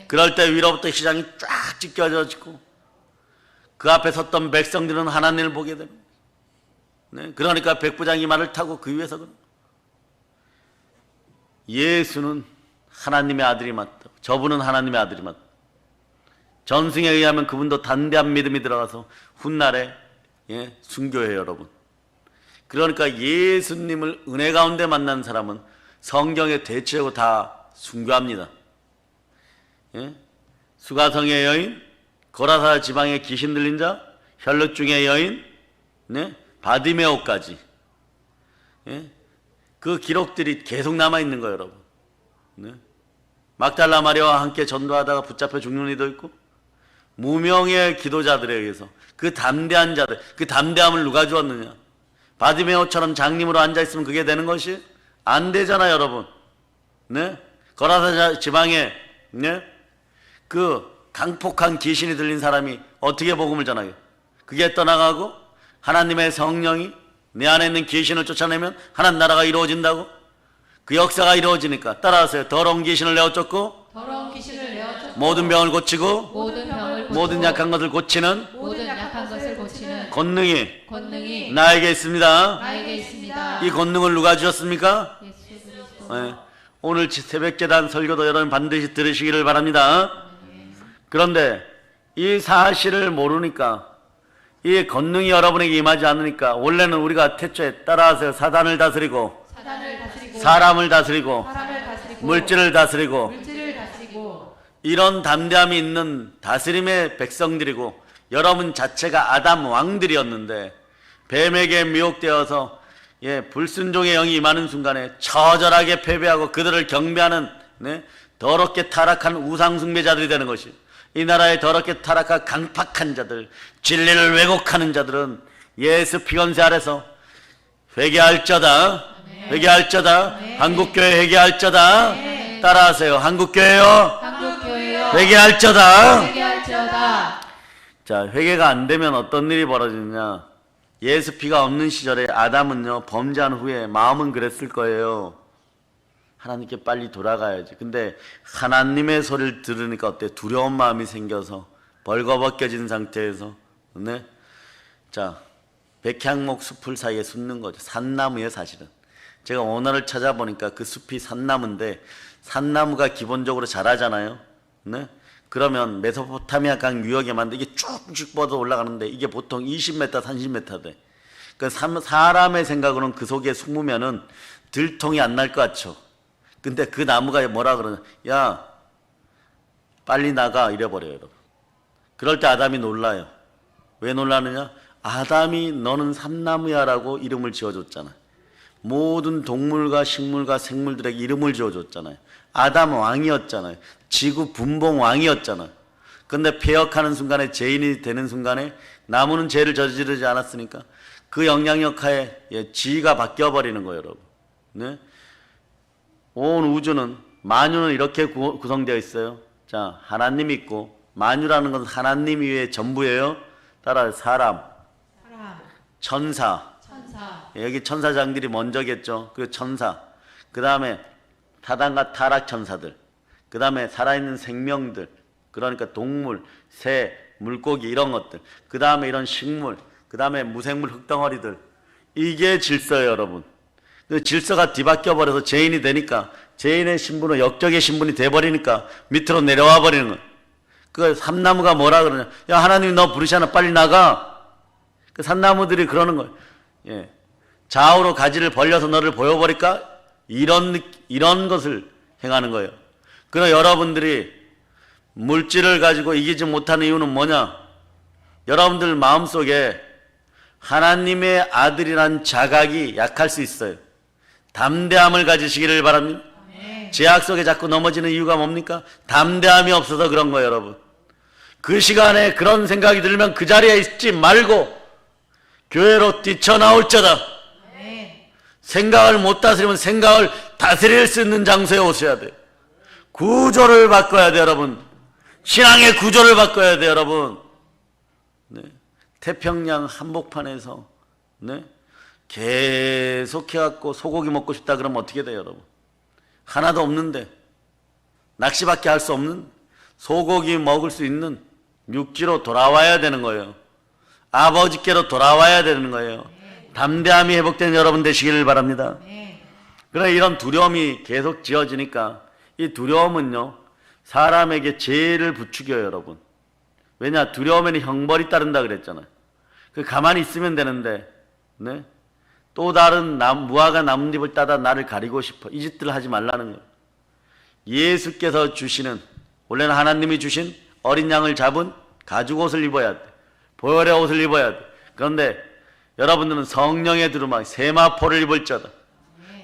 그럴 때 위로부터 휘장이 쫙 찢겨지고 그 앞에 섰던 백성들은 하나님을 보게 됩니다. 그러니까 백부장이 말을 타고 그 위에서 예수는 하나님의 아들이 맞다. 저분은 하나님의 아들이 맞다. 전승에 의하면 그분도 담대한 믿음이 들어가서 훗날에 순교해요, 여러분. 그러니까 예수님을 은혜 가운데 만난 사람은 성경에 대체하고 다 순교합니다. 예? 수가성의 여인, 고라사 지방의 귀신 들린 자, 혈루증의 여인, 네? 바디메오까지. 예? 그 기록들이 계속 남아있는 거예요, 여러분. 네? 막달라 마리아와 함께 전도하다가 붙잡혀 죽는 이도 있고, 무명의 기도자들에 의해서 그 담대한 자들, 그 담대함을 누가 주었느냐? 바디메오처럼 장님으로 앉아있으면 그게 되는 것이 안 되잖아요, 여러분. 네? 거라사 지방에, 네? 그 강폭한 귀신이 들린 사람이 어떻게 복음을 전하게? 그게 떠나가고 하나님의 성령이 내 안에 있는 귀신을 쫓아내면 하나님 나라가 이루어진다고? 그 역사가 이루어지니까 따라하세요. 더러운 귀신을 내어 쫓고 더러운 귀신을 내어 쫓고 모든 병을 고치고 모든 병을 고치고 모든 약한 것을 고치는 모든 약한 것을 고치는 권능이 나에게 있습니다. 나에게 있습니다. 이 권능을 누가 주셨습니까? 예수 그리스도. 네. 오늘 새벽제단 설교도 여러분 반드시 들으시기를 바랍니다. 그런데 이 사실을 모르니까, 이 권능이 여러분에게 임하지 않으니까, 원래는 우리가 태초에 따라하세요. 사단을 다스리고 사람을 다스리고 물질을 다스리고 이런 담대함이 있는 다스림의 백성들이고, 여러분 자체가 아담 왕들이었는데 뱀에게 미혹되어서 불순종의 영이 임하는 순간에 처절하게 패배하고 그들을 경배하는 더럽게 타락한 우상 숭배자들이 되는 것이, 이 나라의 더럽게 타락한 강팍한 자들, 진리를 왜곡하는 자들은 예수 피건세 아래서 회개할저다. 회개할저다. 한국교회 회개할저다. 따라하세요. 한국교회요. 회개할저다. 자, 회개가 안 되면 어떤 일이 벌어지느냐? 예수 피가 없는 시절에 아담은요, 범죄한 후에 마음은 그랬을 거예요. 하나님께 빨리 돌아가야지. 근데 하나님의 소리를 들으니까 어때? 두려운 마음이 생겨서 벌거벗겨진 상태에서, 네? 자, 백향목 숲을 사이에 숨는 거죠. 산나무예요, 사실은. 제가 오늘을 찾아보니까 그 숲이 산나무인데, 산나무가 기본적으로 자라잖아요. 네? 그러면 메소포타미아 강 유역에만 이게 쭉쭉 뻗어 올라가는데 이게 보통 20m, 30m 돼. 그러니까 사람의 생각으로는 그 속에 숨으면은 들통이 안 날 것 같죠. 근데 그 나무가 뭐라 그러냐? 야, 빨리 나가, 이래버려요, 여러분. 그럴 때 아담이 놀라요. 왜 놀라느냐? 아담이 너는 삼나무야라고 이름을 지어줬잖아요. 모든 동물과 식물과 생물들에게 이름을 지어줬잖아요. 아담 왕이었잖아요. 지구 분봉 왕이었잖아요. 근데 폐역하는 순간에, 죄인이 되는 순간에, 나무는 죄를 저지르지 않았으니까 그 영향력 하에 지위가 바뀌어버리는 거예요, 여러분. 네? 온 우주는, 만유는 이렇게 구성되어 있어요. 자, 하나님 있고, 만유라는 건 하나님 위에 전부예요. 따라 사람, 천사. 여기 천사장들이 먼저겠죠. 그리고 천사. 그 다음에 타단과 타락 천사들. 그 다음에 살아있는 생명들. 그러니까 동물, 새, 물고기 이런 것들. 그 다음에 이런 식물. 그 다음에 무생물 흙덩어리들. 이게 질서예요, 여러분. 그 질서가 뒤바뀌어 버려서 죄인이 되니까, 죄인의 신분은 역적의 신분이 돼버리니까 밑으로 내려와 버리는 거예요. 그 삼나무가 뭐라 그러냐? 야, 하나님이 너 부르시잖아, 빨리 나가. 그 산나무들이 그러는 거예요. 예. 좌우로 가지를 벌려서 너를 보여버릴까? 이런 것을 행하는 거예요. 그러나 여러분들이 물질을 가지고 이기지 못하는 이유는 뭐냐? 여러분들 마음속에 하나님의 아들이란 자각이 약할 수 있어요. 담대함을 가지시기를 바랍니다. 죄악 속에 자꾸 넘어지는 이유가 뭡니까? 담대함이 없어서 그런 거예요, 여러분. 그 시간에 그런 생각이 들면 그 자리에 있지 말고 교회로 뛰쳐나올자다. 생각을 못 다스리면 생각을 다스릴 수 있는 장소에 오셔야 돼요. 구조를 바꿔야 돼요, 여러분. 신앙의 구조를 바꿔야 돼요, 여러분. 네. 태평양 한복판에서 네? 계속 해갖고 소고기 먹고 싶다 그러면 어떻게 돼요, 여러분? 하나도 없는데, 낚시밖에 할 수 없는, 소고기 먹을 수 있는 육지로 돌아와야 되는 거예요. 아버지께로 돌아와야 되는 거예요. 담대함이 회복된 여러분 되시기를 바랍니다. 그러나 이런 두려움이 계속 지어지니까, 이 두려움은요, 사람에게 죄를 부추겨요, 여러분. 왜냐? 두려움에는 형벌이 따른다 그랬잖아요. 그 가만히 있으면 되는데, 네? 또 다른 무화과 나뭇잎을 따다 나를 가리고 싶어. 이 짓들을 하지 말라는 거예요. 예수께서 주시는, 원래는 하나님이 주신 어린 양을 잡은 가죽옷을 입어야 돼. 보혈의 옷을 입어야 돼. 그런데 여러분들은 성령의 두루마기 세마포를 입을지어다.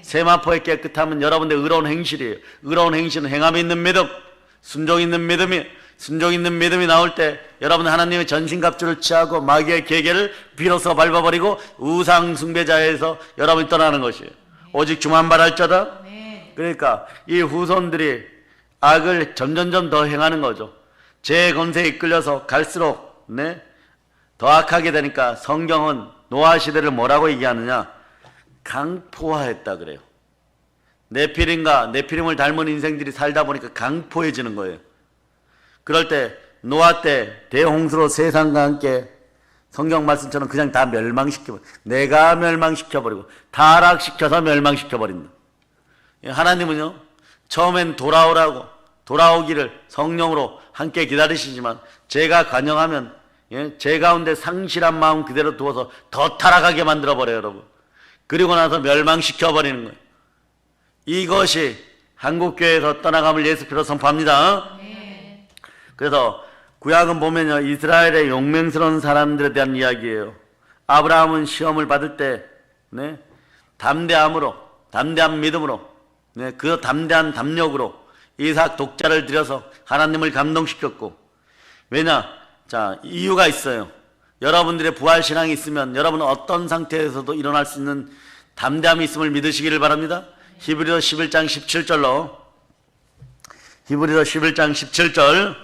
세마포의 깨끗함은 여러분의 의로운 행실이에요. 의로운 행실은 행함이 있는 믿음, 순종 있는 믿음이 나올 때 여러분은 하나님의 전신갑주를 취하고 마귀의 계계를 비로소 밟아버리고 우상 숭배자에서 여러분이 떠나는 것이에요. 오직 주만 바랄지어다. 그러니까 이 후손들이 악을 점점점 더 행하는 거죠. 제 권세에 이끌려서 갈수록 더 악하게 되니까 성경은 노아 시대를 뭐라고 얘기하느냐? 강포화했다 그래요. 네피림을 닮은 인생들이 살다 보니까 강포해지는 거예요. 그럴 때 노아 때 대홍수로 세상과 함께 성경 말씀처럼 그냥 다 멸망시켜버려. 내가 멸망시켜버리고 타락시켜서 멸망시켜버린다. 하나님은요, 처음엔 돌아오기를 성령으로 함께 기다리시지만 제가 관영하면 제 가운데 상실한 마음 그대로 두어서 더 타락하게 만들어버려요, 여러분. 그리고 나서 멸망시켜버리는 거예요. 이것이 한국교회에서 떠나감을 예수피로 선포합니다. 그래서 구약은 보면요, 이스라엘의 용맹스러운 사람들에 대한 이야기예요. 아브라함은 시험을 받을 때 담대한 믿음으로 그 담대한 담력으로 이삭 독자를 들여서 하나님을 감동시켰고, 왜냐? 자, 이유가 있어요. 여러분들의 부활신앙이 있으면 여러분은 어떤 상태에서도 일어날 수 있는 담대함이 있음을 믿으시기를 바랍니다. 히브리서 11장 17절로, 히브리서 11장 17절.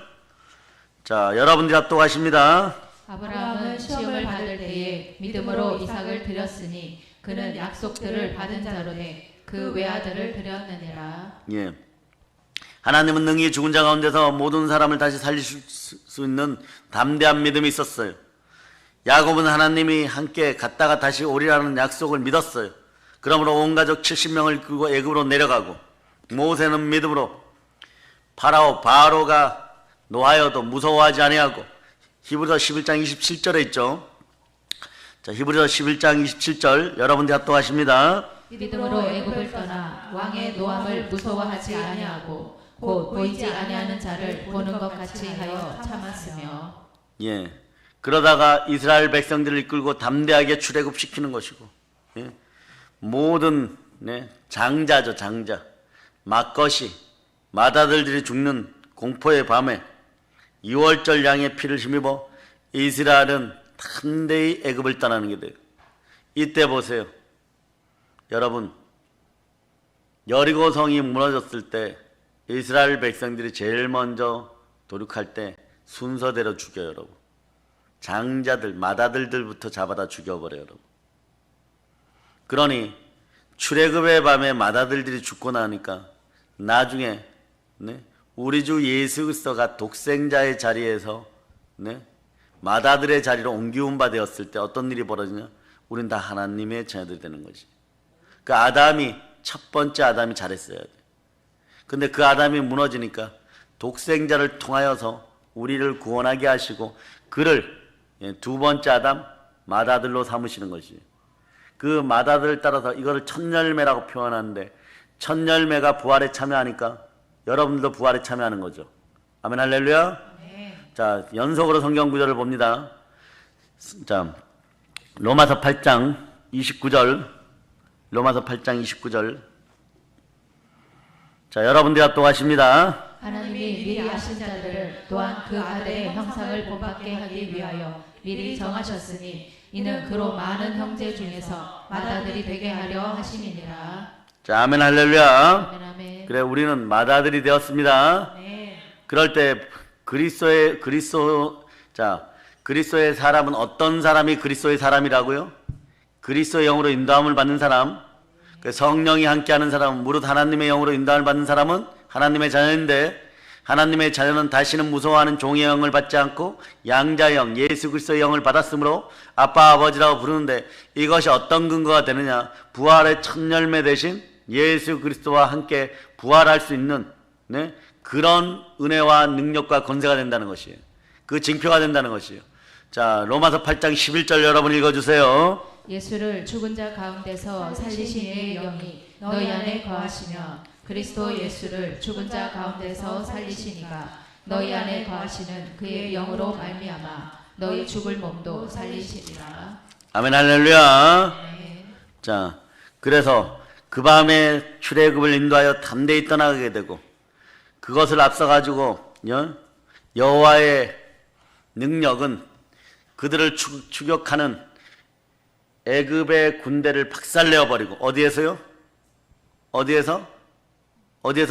자, 여러분들이 합독하십니다. 아브라함은 시험을 받을 때에 믿음으로 이삭을 드렸으니 그는 약속들을 받은 자로되 그 외아들을 드렸느니라. 예. 하나님은 능히 죽은 자 가운데서 모든 사람을 다시 살리실 수 있는 담대한 믿음이 있었어요. 야곱은 하나님이 함께 갔다가 다시 오리라는 약속을 믿었어요. 그러므로 온 가족 70명을 끌고 애굽으로 내려가고, 모세는 믿음으로 바로가 노하여도 무서워하지 아니하고, 히브리서 11장 27절에 있죠. 자, 히브리서 11장 27절 여러분들 합독하십니다. 믿음으로 애굽을 떠나 왕의 노함을 무서워하지 아니하고 곧 보이지 아니하는 자를 보는 것 같이 하여 참았으며. 예. 그러다가 이스라엘 백성들을 이끌고 담대하게 출애굽시키는 것이고, 예. 모든 장자죠, 장자. 막것이 맏아들들이 죽는 공포의 밤에 2월절 양의 피를 힘입어 이스라엘은 담대히 애굽을 떠나는 게 돼요. 이때 보세요. 여러분, 여리고성이 무너졌을 때 이스라엘 백성들이 제일 먼저 도륙할 때 순서대로 죽여요, 여러분. 장자들, 맏아들들부터 잡아다 죽여버려요, 여러분. 그러니 출애굽의 밤에 맏아들들이 죽고 나니까 나중에 우리 주 예수 그리스도가 독생자의 자리에서 맏아들의 자리로 옮기운 바 되었을 때 어떤 일이 벌어지냐? 우린 다 하나님의 자녀들이 되는 거지. 그 첫 번째 아담이 잘했어야 돼. 근데 그 아담이 무너지니까 독생자를 통하여서 우리를 구원하게 하시고 그를 두 번째 아담, 맏아들로 삼으시는 것이. 그 맏아들을 따라서 이거를 첫열매라고 표현하는데, 첫열매가 부활에 참여하니까 여러분들도 부활에 참여하는 거죠. 아멘, 할렐루야. 네. 자, 연속으로 성경 구절을 봅니다. 자, 로마서 8장 29절. 로마서 8장 29절. 자, 여러분들이 합독하십니다. 하나님이 미리 아신 자들을 또한 그 아들의 형상을 본받게 하기 위하여 미리 정하셨으니 이는 그로 많은 형제 중에서 맏아들이 되게 하려 하심이니라. 자, 아멘, 할렐루야. 아멘, 아멘. 그래, 우리는 맏아들이 되었습니다. 네. 그럴 때 그리스도의 사람은 어떤 사람이 그리스도의 사람이라고요? 그리스도의 영으로 인도함을 받는 사람, 성령이 함께하는 사람은, 무릇 하나님의 영으로 인도함을 받는 사람은 하나님의 자녀인데, 하나님의 자녀는 다시는 무서워하는 종의 영을 받지 않고 양자의 영, 예수 그리스도의 영을 받았으므로 아빠 아버지라고 부르는데, 이것이 어떤 근거가 되느냐? 부활의 첫 열매 대신 예수 그리스도와 함께 부활할 수 있는 그런 은혜와 능력과 권세가 된다는 것이에요. 그 징표가 된다는 것이에요. 자, 로마서 8장 11절 여러분 읽어주세요. 예수를 죽은 자 가운데서 살리신 이의 영이 너희 안에 거하시며 그리스도 예수를 죽은 자 가운데서 살리신 이가 너희 안에 거하시는 그의 영으로 말미암아 너희 죽을 몸도 살리시리라. 아멘 할렐루야. 네. 자, 그래서 그 밤에 출애굽을 인도하여 담대히 떠나가게 되고 그것을 앞서가지고 여호와의 능력은 그들을 추격하는 애굽의 군대를 박살내어 버리고 어디에서요? 어디에서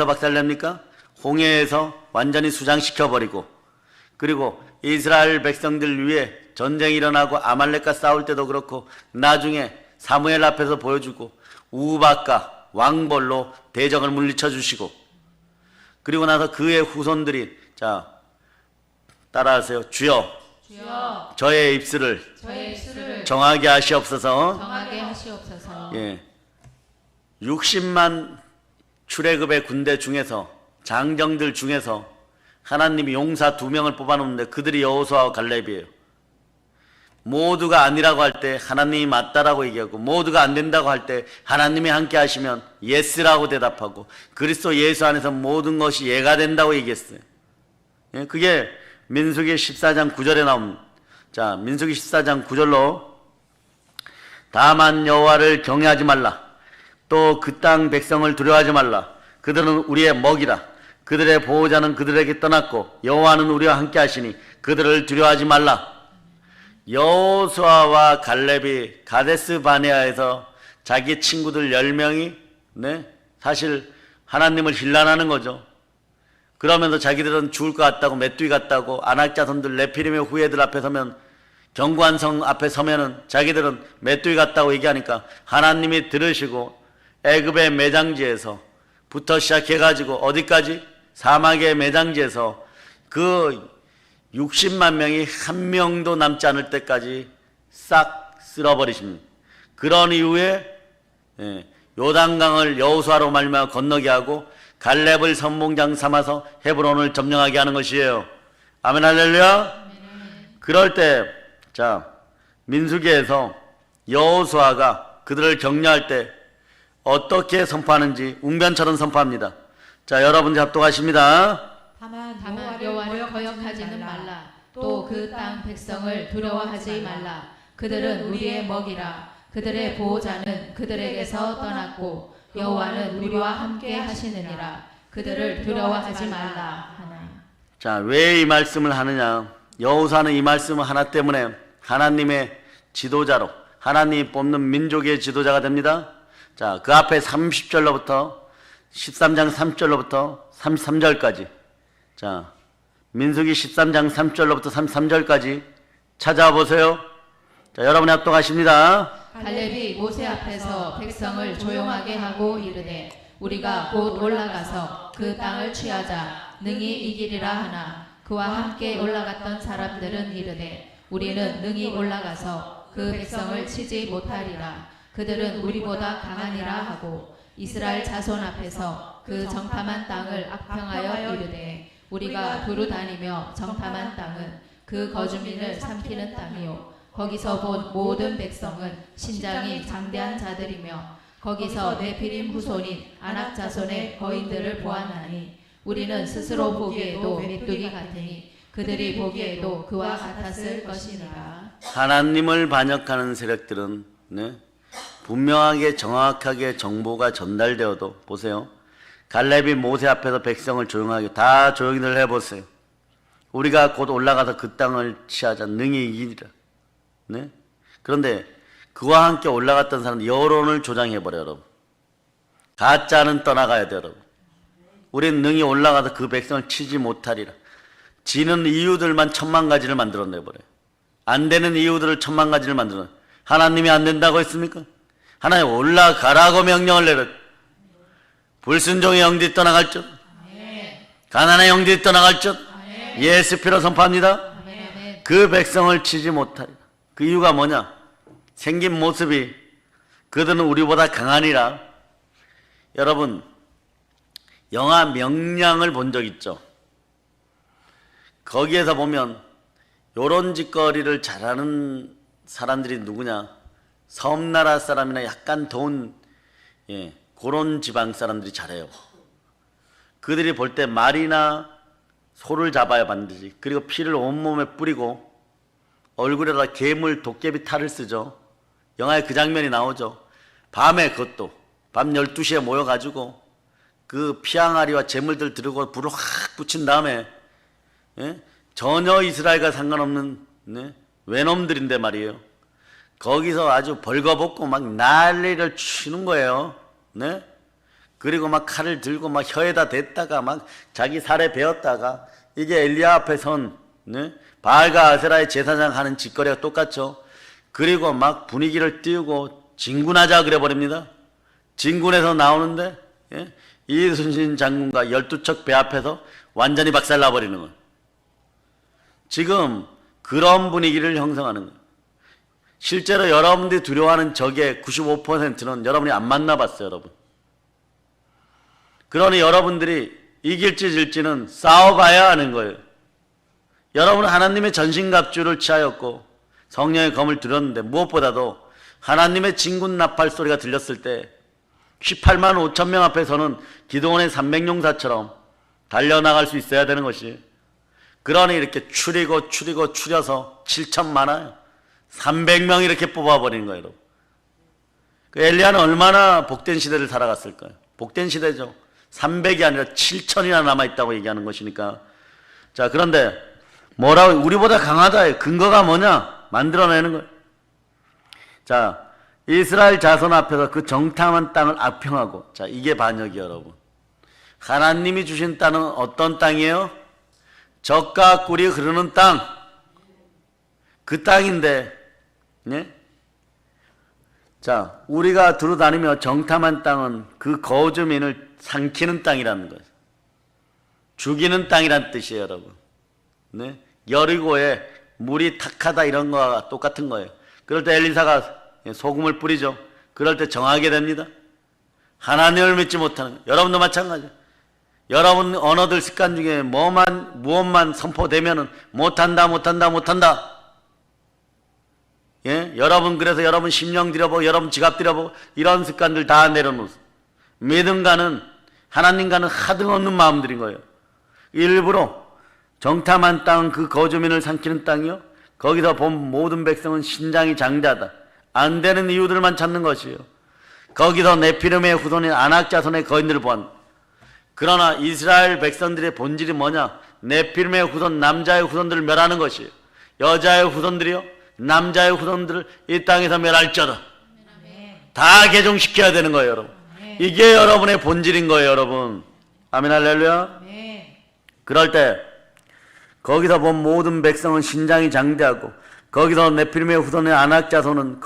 박살냅니까? 홍해에서 완전히 수장시켜 버리고 그리고 이스라엘 백성들 위에 전쟁이 일어나고 아말렉과 싸울 때도 그렇고 나중에 사무엘 앞에서 보여주고 우박과 왕벌로 대적을 물리쳐 주시고 그리고 나서 그의 후손들이 자 따라하세요. 주여 저의 입술을 정하게 하시옵소서. 정하게 하시옵소서. 예. 60만 출애굽의 군대 중에서 장정들 중에서 하나님이 용사 2명을 뽑아놓는데 그들이 여호수아와 갈렙이에요. 모두가 아니라고 할 때 하나님이 맞다라고 얘기하고 모두가 안 된다고 할 때 하나님이 함께 하시면 예스라고 대답하고 그리스도 예수 안에서 모든 것이 예가 된다고 얘기했어요. 예, 그게 민수기 14장 9절에 나옵니다. 자, 민수기 14장 9절로 다만 여호와를 경외하지 말라. 또 그 땅 백성을 두려워하지 말라. 그들은 우리의 먹이라. 그들의 보호자는 그들에게 떠났고 여호와는 우리와 함께 하시니 그들을 두려워하지 말라. 여호수아와 갈렙이 가데스 바네아에서 자기 친구들 10명이 사실 하나님을 힐난하는 거죠. 그러면서 자기들은 죽을 것 같다고 메뚜기 같다고 아낙 자손들 네피림의 후예들 앞에 서면 견고한 성 앞에 서면은 자기들은 메뚜기 같다고 얘기하니까 하나님이 들으시고 애굽의 매장지에서부터 시작해가지고 어디까지? 사막의 매장지에서 그 60만 명이 한 명도 남지 않을 때까지 싹 쓸어버리십니다. 그런 이후에 요단강을 여호수아로 말미암아 건너게 하고 갈렙을 선봉장 삼아서 헤브론을 점령하게 하는 것이에요. 아멘 할렐루야. 그럴 때 자 민수기에서 여호수아가 그들을 격려할 때 어떻게 선포하는지 웅변처럼 선포합니다. 자 여러분 합독하십니다. 다만 여호와를 거역하지는 말라. 또 그 땅 백성을 두려워하지 말라. 그들은 우리의 먹이라. 그들의 보호자는 그들에게서 떠났고 여호와는 우리와 함께 하시느니라. 그들을 두려워하지 말라 하나. 자, 왜 이 말씀을 하느냐? 여호수아는 이 말씀을 하나 때문에 하나님의 지도자로 하나님이 뽑는 민족의 지도자가 됩니다. 자, 그 앞에 30절로부터 13장 3절로부터 33절까지 자, 민수기 13장 3절로부터 33절까지 찾아와 보세요. 자, 여러분이 합독하십니다. 갈렙이 모세 앞에서 백성을 조용하게 하고 이르되 우리가 곧 올라가서 그 땅을 취하자 능히 이기리라 하나 그와 함께 올라갔던 사람들은 이르되 우리는 능히 올라가서 그 백성을 치지 못하리라. 그들은 우리보다 강하니라 하고 이스라엘 자손 앞에서 그 정탐한 땅을 악평하여 이르되 우리가 두루 다니며 정탐한 땅은 그 거주민을 삼키는 땅이요 거기서 본 모든 백성은 신장이 장대한 자들이며 거기서 네피림 후손인 아낙 자손의 거인들을 보았나니 우리는 스스로 보기에도 메뚜기 같으니 그들이 보기에도 그와 같았을 것이니라. 하나님을 반역하는 세력들은 분명하게 정확하게 정보가 전달되어도 보세요. 갈렙이 모세 앞에서 백성을 조용하게 다 조용히들 해보세요. 우리가 곧 올라가서 그 땅을 취하자 능히 이기리라. 그런데 그와 함께 올라갔던 사람은 여론을 조장해버려요. 여러분. 가짜는 떠나가야 돼요. 여러분. 우리는 능히 올라가서 그 백성을 치지 못하리라. 지는 이유들만 1000만 가지를 만들어내버려요. 안 되는 이유들을 1000만 가지를 만들어내요. 하나님이 안 된다고 했습니까? 하나님 올라가라고 명령을 내렸. 불순종의 영들이 떠나갈 것, 가난의 영들이 떠나갈 것, 예수 피로 선포합니다. 그 백성을 치지 못하리라. 그 이유가 뭐냐? 생긴 모습이 그들은 우리보다 강하니라. 여러분 영화 명량을 본 적 있죠? 거기에서 보면 요런 짓거리를 잘하는 사람들이 누구냐? 섬나라 사람이나 약간 더운 그런 지방 사람들이 잘해요. 그들이 볼 때 말이나 소를 잡아야 반드시. 그리고 피를 온몸에 뿌리고 얼굴에다 괴물 도깨비 탈을 쓰죠. 영화에 그 장면이 나오죠. 밤에 그것도 밤 12시에 모여가지고 그 피항아리와 재물들 들고 불을 확 붙인 다음에 전혀 이스라엘과 상관없는 외놈들인데 말이에요. 거기서 아주 벌거벗고 막 난리를 치는 거예요. 그리고 막 칼을 들고 막 혀에다 댔다가 막 자기 살에 베었다가 이게 엘리야 앞에 선 바알과 아세라의 제사장 하는 짓거리가 똑같죠. 그리고 막 분위기를 띄우고 진군하자 그래 버립니다. 진군에서 나오는데 이순신 장군과 12척 배 앞에서 완전히 박살나 버리는 거예요. 지금 그런 분위기를 형성하는 거예요. 실제로 여러분들이 두려워하는 적의 95%는 여러분이 안 만나봤어요, 여러분. 그러니 여러분들이 이길지 질지는 싸워봐야 하는 거예요. 여러분은 하나님의 전신갑주를 취하였고 성령의 검을 들었는데 무엇보다도 하나님의 진군 나팔 소리가 들렸을 때 18만 5천 명 앞에서는 기도원의 300용사처럼 달려나갈 수 있어야 되는 것이. 그러니 이렇게 추려서 7천 많아요. 300명 이렇게 뽑아버리는 거예요, 여러분. 그 엘리야는 얼마나 복된 시대를 살아갔을까요? 복된 시대죠. 300이 아니라 7천이나 남아있다고 얘기하는 것이니까. 자, 그런데 뭐라고 우리보다 강하다의 근거가 뭐냐? 만들어내는 거예요. 자, 이스라엘 자손 앞에서 그 정탐한 땅을 악평하고, 자, 이게 반역이에요, 여러분. 하나님이 주신 땅은 어떤 땅이에요? 젖과 꿀이 흐르는 땅. 그 땅인데, 자, 우리가 두루다니며 정탐한 땅은 그 거주민을 삼키는 땅이라는 거예요. 죽이는 땅이란 뜻이에요, 여러분. 여리고에 물이 탁하다 이런 거와 똑같은 거예요. 그럴 때 엘리사가 소금을 뿌리죠. 그럴 때 정하게 됩니다. 하나님을 믿지 못하는 거예요. 여러분도 마찬가지예요. 여러분 언어들 습관 중에 무엇만 선포되면은 못한다. 여러분 그래서 여러분 심령 들여보고 여러분 지갑 들여보고 이런 습관들 다 내려놓으세요. 믿음과는 하나님과는 하등없는 마음들인 거예요. 일부러 정탐한 땅은 그 거주민을 삼키는 땅이요. 거기서 본 모든 백성은 신장이 장대하다. 안 되는 이유들만 찾는 것이에요. 거기서 네피림의 후손인 아낙 자손의 거인들을 보았다. 그러나 이스라엘 백성들의 본질이 뭐냐? 네피림의 후손, 남자의 후손들을 멸하는 것이에요. 여자의 후손들이요, 남자의 후손들을 이 땅에서 멸할지어다. 다 개종시켜야 되는 거예요, 여러분. 이게 여러분의 본질인 거예요, 여러분. 아멘, 할렐루야. 그럴 때 거기서 본 모든 백성은 신장이 장대하고 거기서 네피림의 후손의 아낙 자손은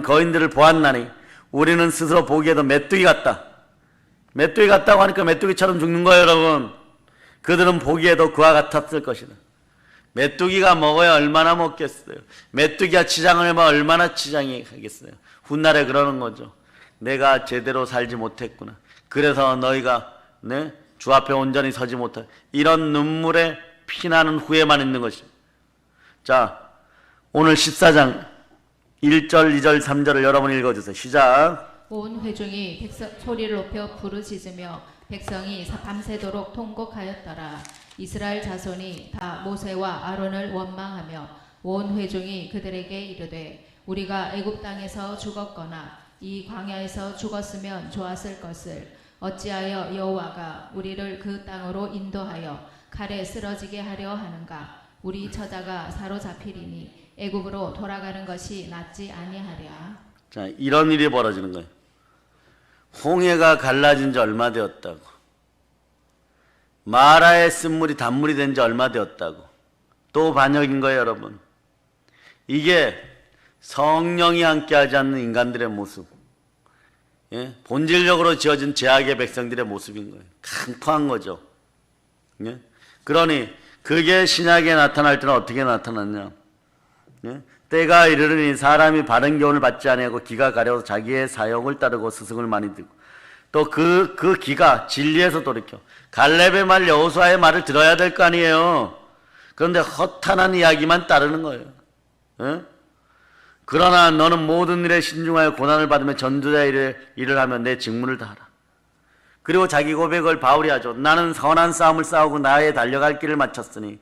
거인들을 보았나니 우리는 스스로 보기에도 메뚜기 같다. 메뚜기 같다고 하니까 메뚜기처럼 죽는 거예요, 여러분. 그들은 보기에도 그와 같았을 것이다. 메뚜기가 먹어야 얼마나 먹겠어요. 메뚜기가 치장을 해봐 얼마나 치장이 하겠어요. 훗날에 그러는 거죠. 내가 제대로 살지 못했구나. 그래서 너희가 주 앞에 온전히 서지 못해. 이런 눈물에 피나는 후에만 있는 것입니다. 자, 오늘 14장 1절, 2절, 3절을 여러분 읽어주세요. 시작. 온 회중이 소리를 높여 부르짖으며 백성이 밤새도록 통곡하였더라. 이스라엘 자손이 다 모세와 아론을 원망하며 온 회중이 그들에게 이르되 우리가 애굽 땅에서 죽었거나 이 광야에서 죽었으면 좋았을 것을 어찌하여 여호와가 우리를 그 땅으로 인도하여 칼에 쓰러지게 하려 하는가? 우리 처자가 사로잡히리니 애굽으로 돌아가는 것이 낫지 아니하랴. 자, 이런 일이 벌어지는 거예요. 홍해가 갈라진 지 얼마 되었다고. 마라의 쓴물이 단물이 된 지 얼마 되었다고. 또 반역인 거예요, 여러분. 이게 성령이 함께하지 않는 인간들의 모습. 본질적으로 지어진 죄악의 백성들의 모습인 거예요. 강포한 거죠. 그러니 그게 신약에 나타날 때는 어떻게 나타났냐. 때가 이르르니 사람이 바른 교훈을 받지 아니하고 기가 가려서 자기의 사욕을 따르고 스승을 많이 듣고 또 그 기가 진리에서 돌이켜 갈렙의 말 여호수아의 말을 들어야 될 거 아니에요. 그런데 허탄한 이야기만 따르는 거예요. 그러나 너는 모든 일에 신중하여 고난을 받으며 전도자의 일을 하며 내 직무를 다하라. 그리고 자기 고백을 바울이 하죠. 나는 선한 싸움을 싸우고 나의 달려갈 길을 마쳤으니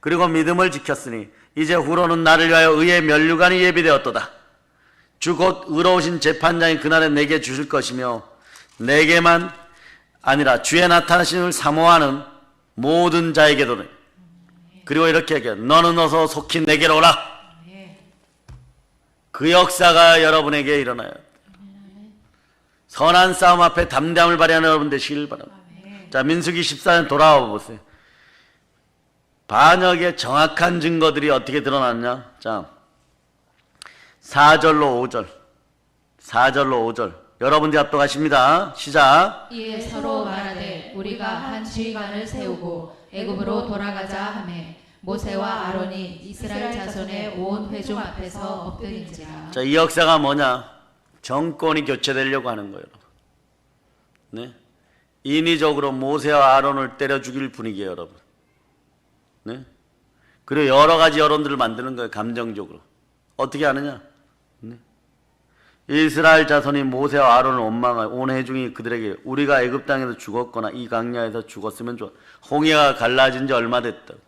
그리고 믿음을 지켰으니 이제 후로는 나를 위하여 의의 면류관이 예비되었도다. 주 곧 의로우신 재판장이 그날에 내게 주실 것이며 내게만 아니라 주의 나타나심을 사모하는 모든 자에게도. 그리고 이렇게 얘기해. 너는 어서 속히 내게로 오라. 그 역사가 여러분에게 일어나요. 선한 싸움 앞에 담대함을 발휘하는 여러분 되시길 바랍니다. 자, 민수기 14년 돌아와 보세요. 반역의 정확한 증거들이 어떻게 드러났냐? 자, 4절로 5절. 4절로 5절. 여러분들 합독하십니다. 시작. 이에 서로 말하되 우리가 한 지휘관을 세우고 애굽으로 돌아가자 하매 모세와 아론이 이스라엘 자손의 온 회중 앞에서 엎드린지라. 자, 이 역사가 뭐냐? 정권이 교체되려고 하는 거예요. 네? 인위적으로 모세와 아론을 때려 죽일 분위기예요, 여러분. 네? 그리고 여러 가지 여론들을 만드는 거예요, 감정적으로. 어떻게 하느냐? 네? 이스라엘 자손이 모세와 아론을 원망하여 온 회중이 그들에게 우리가 애굽 땅에서 죽었거나 이 강야에서 죽었으면 좋아. 홍해가 갈라진 지 얼마 됐다고.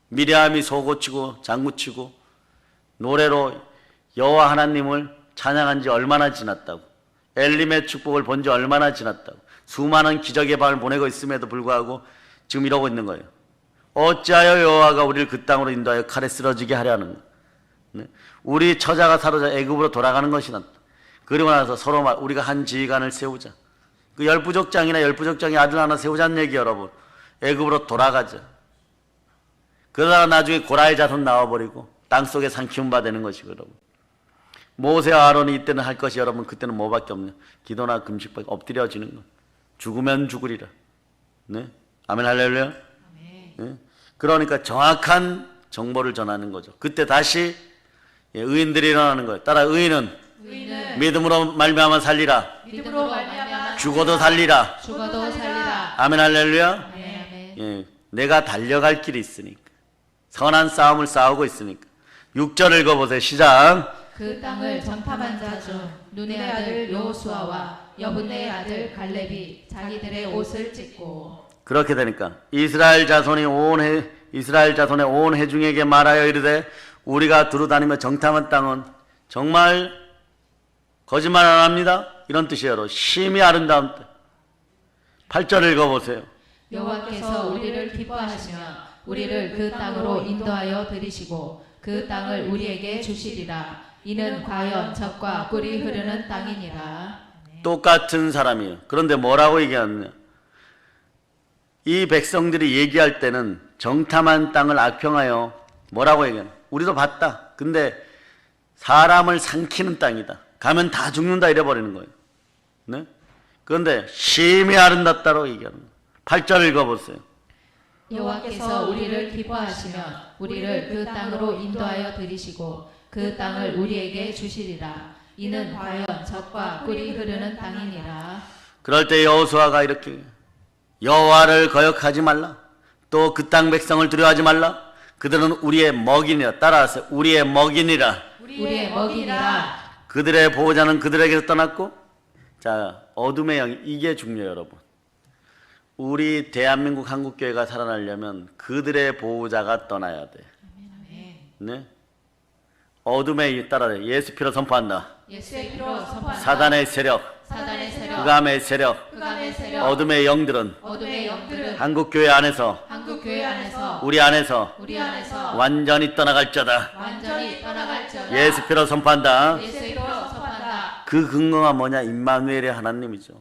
미리암이 소고치고 장구치고 노래로 여호와 하나님을 찬양한 지 얼마나 지났다고. 엘림의 축복을 본 지 얼마나 지났다고. 수많은 기적의 밤을 보내고 있음에도 불구하고 지금 이러고 있는 거예요. 어찌하여 여호와가 우리를 그 땅으로 인도하여 칼에 쓰러지게 하려는 거예요. 네? 우리 처자가 사로잡혀 애굽으로 돌아가는 것이 낫다. 그리고 나서 서로 우리가 한 지휘관을 세우자. 그 열부족장이나 열부족장의 아들 하나 세우자는 얘기 여러분. 애굽으로 돌아가자. 그러다가 나중에 고라의 자손 나와버리고 땅속에 삼키움 받는 것이고 여러분. 모세와 아론이 이때는 할 것이 여러분 그때는 뭐밖에 없냐. 기도나 금식밖에 엎드려지는 것. 죽으면 죽으리라. 네? 아멘 할렐루야. 네? 그러니까 정확한 정보를 전하는 거죠. 그때 다시 의인들이 일어나는 거예요. 따라 의인은 믿음으로 말미암아 살리라. 믿음으로 말미암아 죽어도 살리라. 죽어도 살리라. 아멘 할렐루야. 아멘. 예, 내가 달려갈 길이 있으니까. 선한 싸움을 싸우고 있으니까. 6절 읽어보세요. 시작. 그 땅을 정탐한 자 중 눈의 아들 여호수아와 여분의 아들 갈렙이 자기들의 옷을 찢고. 그렇게 되니까 이스라엘 자손의 온 회중에게 말하여 이르되 우리가 두루 다니며 정탐한 땅은 정말 거짓말 안 합니다. 이런 뜻이에요. 심히 아름다운 땅. 8절 읽어보세요. 여호와께서 우리를 기뻐하시며 우리를 그 땅으로 인도하여 들이시고 그 땅을 우리에게 주시리라. 이는 과연 젖과 꿀이 흐르는 땅이니라. 똑같은 사람이에요. 그런데 뭐라고 얘기하느냐. 이 백성들이 얘기할 때는 정탐한 땅을 악평하여 뭐라고 얘기하냐. 우리도 봤다. 근데 사람을 삼키는 땅이다. 가면 다 죽는다 이래버리는 거예요. 네? 그런데 심히 아름답다고 얘기하는 거예요. 8절 읽어보세요. 여호와께서 우리를 기뻐하시며 우리를 그 땅으로 인도하여 들이시고 그 땅을 우리에게 주시리라. 이는 과연 젖과 꿀이 흐르는 땅이니라. 그럴 때 여호수아가 이렇게 여호와를 거역하지 말라. 또 그 땅 백성을 두려워하지 말라. 그들은 우리의 먹이니라. 따라하세요. 우리의 먹이니라. 우리의 먹이니라. 그들의 보호자는 그들에게서 떠났고. 자, 어둠의 영, 이게 중요해요, 여러분. 우리 대한민국 한국교회가 살아나려면 그들의 보호자가 떠나야 돼. 네? 어둠에 따라 예수 피로 선포한다. 예수의 피로 선포한다. 사단의 세력, 사단의 세력, 흑암의 세력, 흑암의 세력, 어둠의 영들은 어둠의 영들은 한국교회 안에서 한국교회 안에서 우리 안에서 완전히 떠나갈자다. 완전히 떠나갈지어다. 예수 피로 선포한다. 예수의 피로 선포한다. 그 근거가 뭐냐? 임마누엘의 하나님이죠.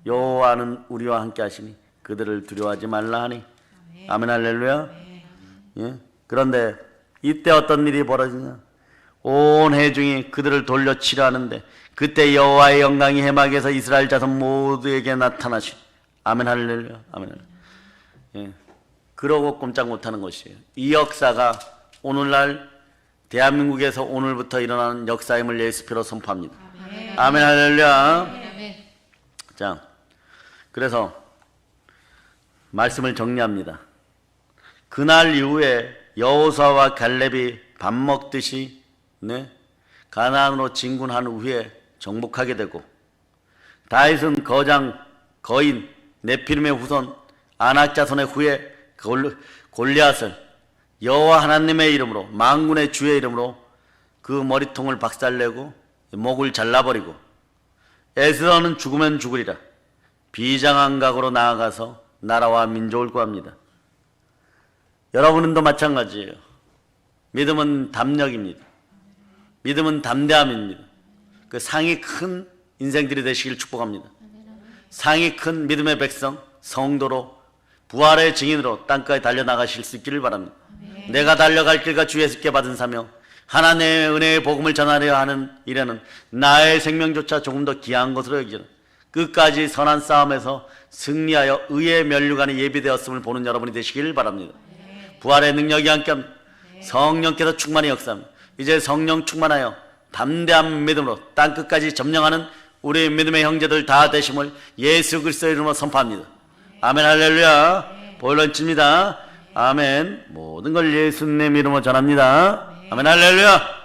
여호와는 우리와 함께 하시니 그들을 두려워하지 말라 하니. 아멘 할렐루야. 예? 그런데 이때 어떤 일이 벌어지냐? 온 회중이 그들을 돌려치려 하는데 그때 여호와의 영광이 해막에서 이스라엘 자손 모두에게 나타나시. 아멘 할렐루야. 아멘 할렐루야. 예. 그러고 꼼짝 못하는 것이에요. 이 역사가 오늘날 대한민국에서 오늘부터 일어나는 역사임을 예수피로 선포합니다. 아멘 할렐루야. 아멘. 자, 그래서 말씀을 정리합니다. 그날 이후에 여호수아와 갈렙이 밥 먹듯이 네? 가나안으로 진군한 후에 정복하게 되고, 다윗은 거인 네피림의 후손 아낙 자손의 후에 골리앗을 여호와 하나님의 이름으로, 만군의 주의 이름으로 그 머리통을 박살내고 목을 잘라버리고, 에스더는 죽으면 죽으리라 비장한 각오로 나아가서 나라와 민족을 구합니다. 여러분도 마찬가지예요. 믿음은 담력입니다. 믿음은 담대함입니다. 그 상이 큰 인생들이 되시길 축복합니다. 상이 큰 믿음의 백성, 성도로 부활의 증인으로 땅까지 달려나가실 수 있기를 바랍니다. 내가 달려갈 길과 주 예수께 받은 사명, 하나님의 은혜의 복음을 전하려 하는 일에는 나의 생명조차 조금 더 귀한 것으로 여기는 끝까지 선한 싸움에서 승리하여 의의 면류관이 예비되었음을 보는 여러분이 되시길 바랍니다. 부활의 능력이 함께합니다. 성령께서 충만히 역사합니다. 이제 성령 충만하여 담대한 믿음으로 땅끝까지 점령하는 우리 믿음의 형제들 다 되심을 예수 그리스도의 이름으로 선포합니다. 아멘. 할렐루야. 보일런치입니다. 아멘. 모든 걸 예수님 이름으로 전합니다. 아멘. 할렐루야.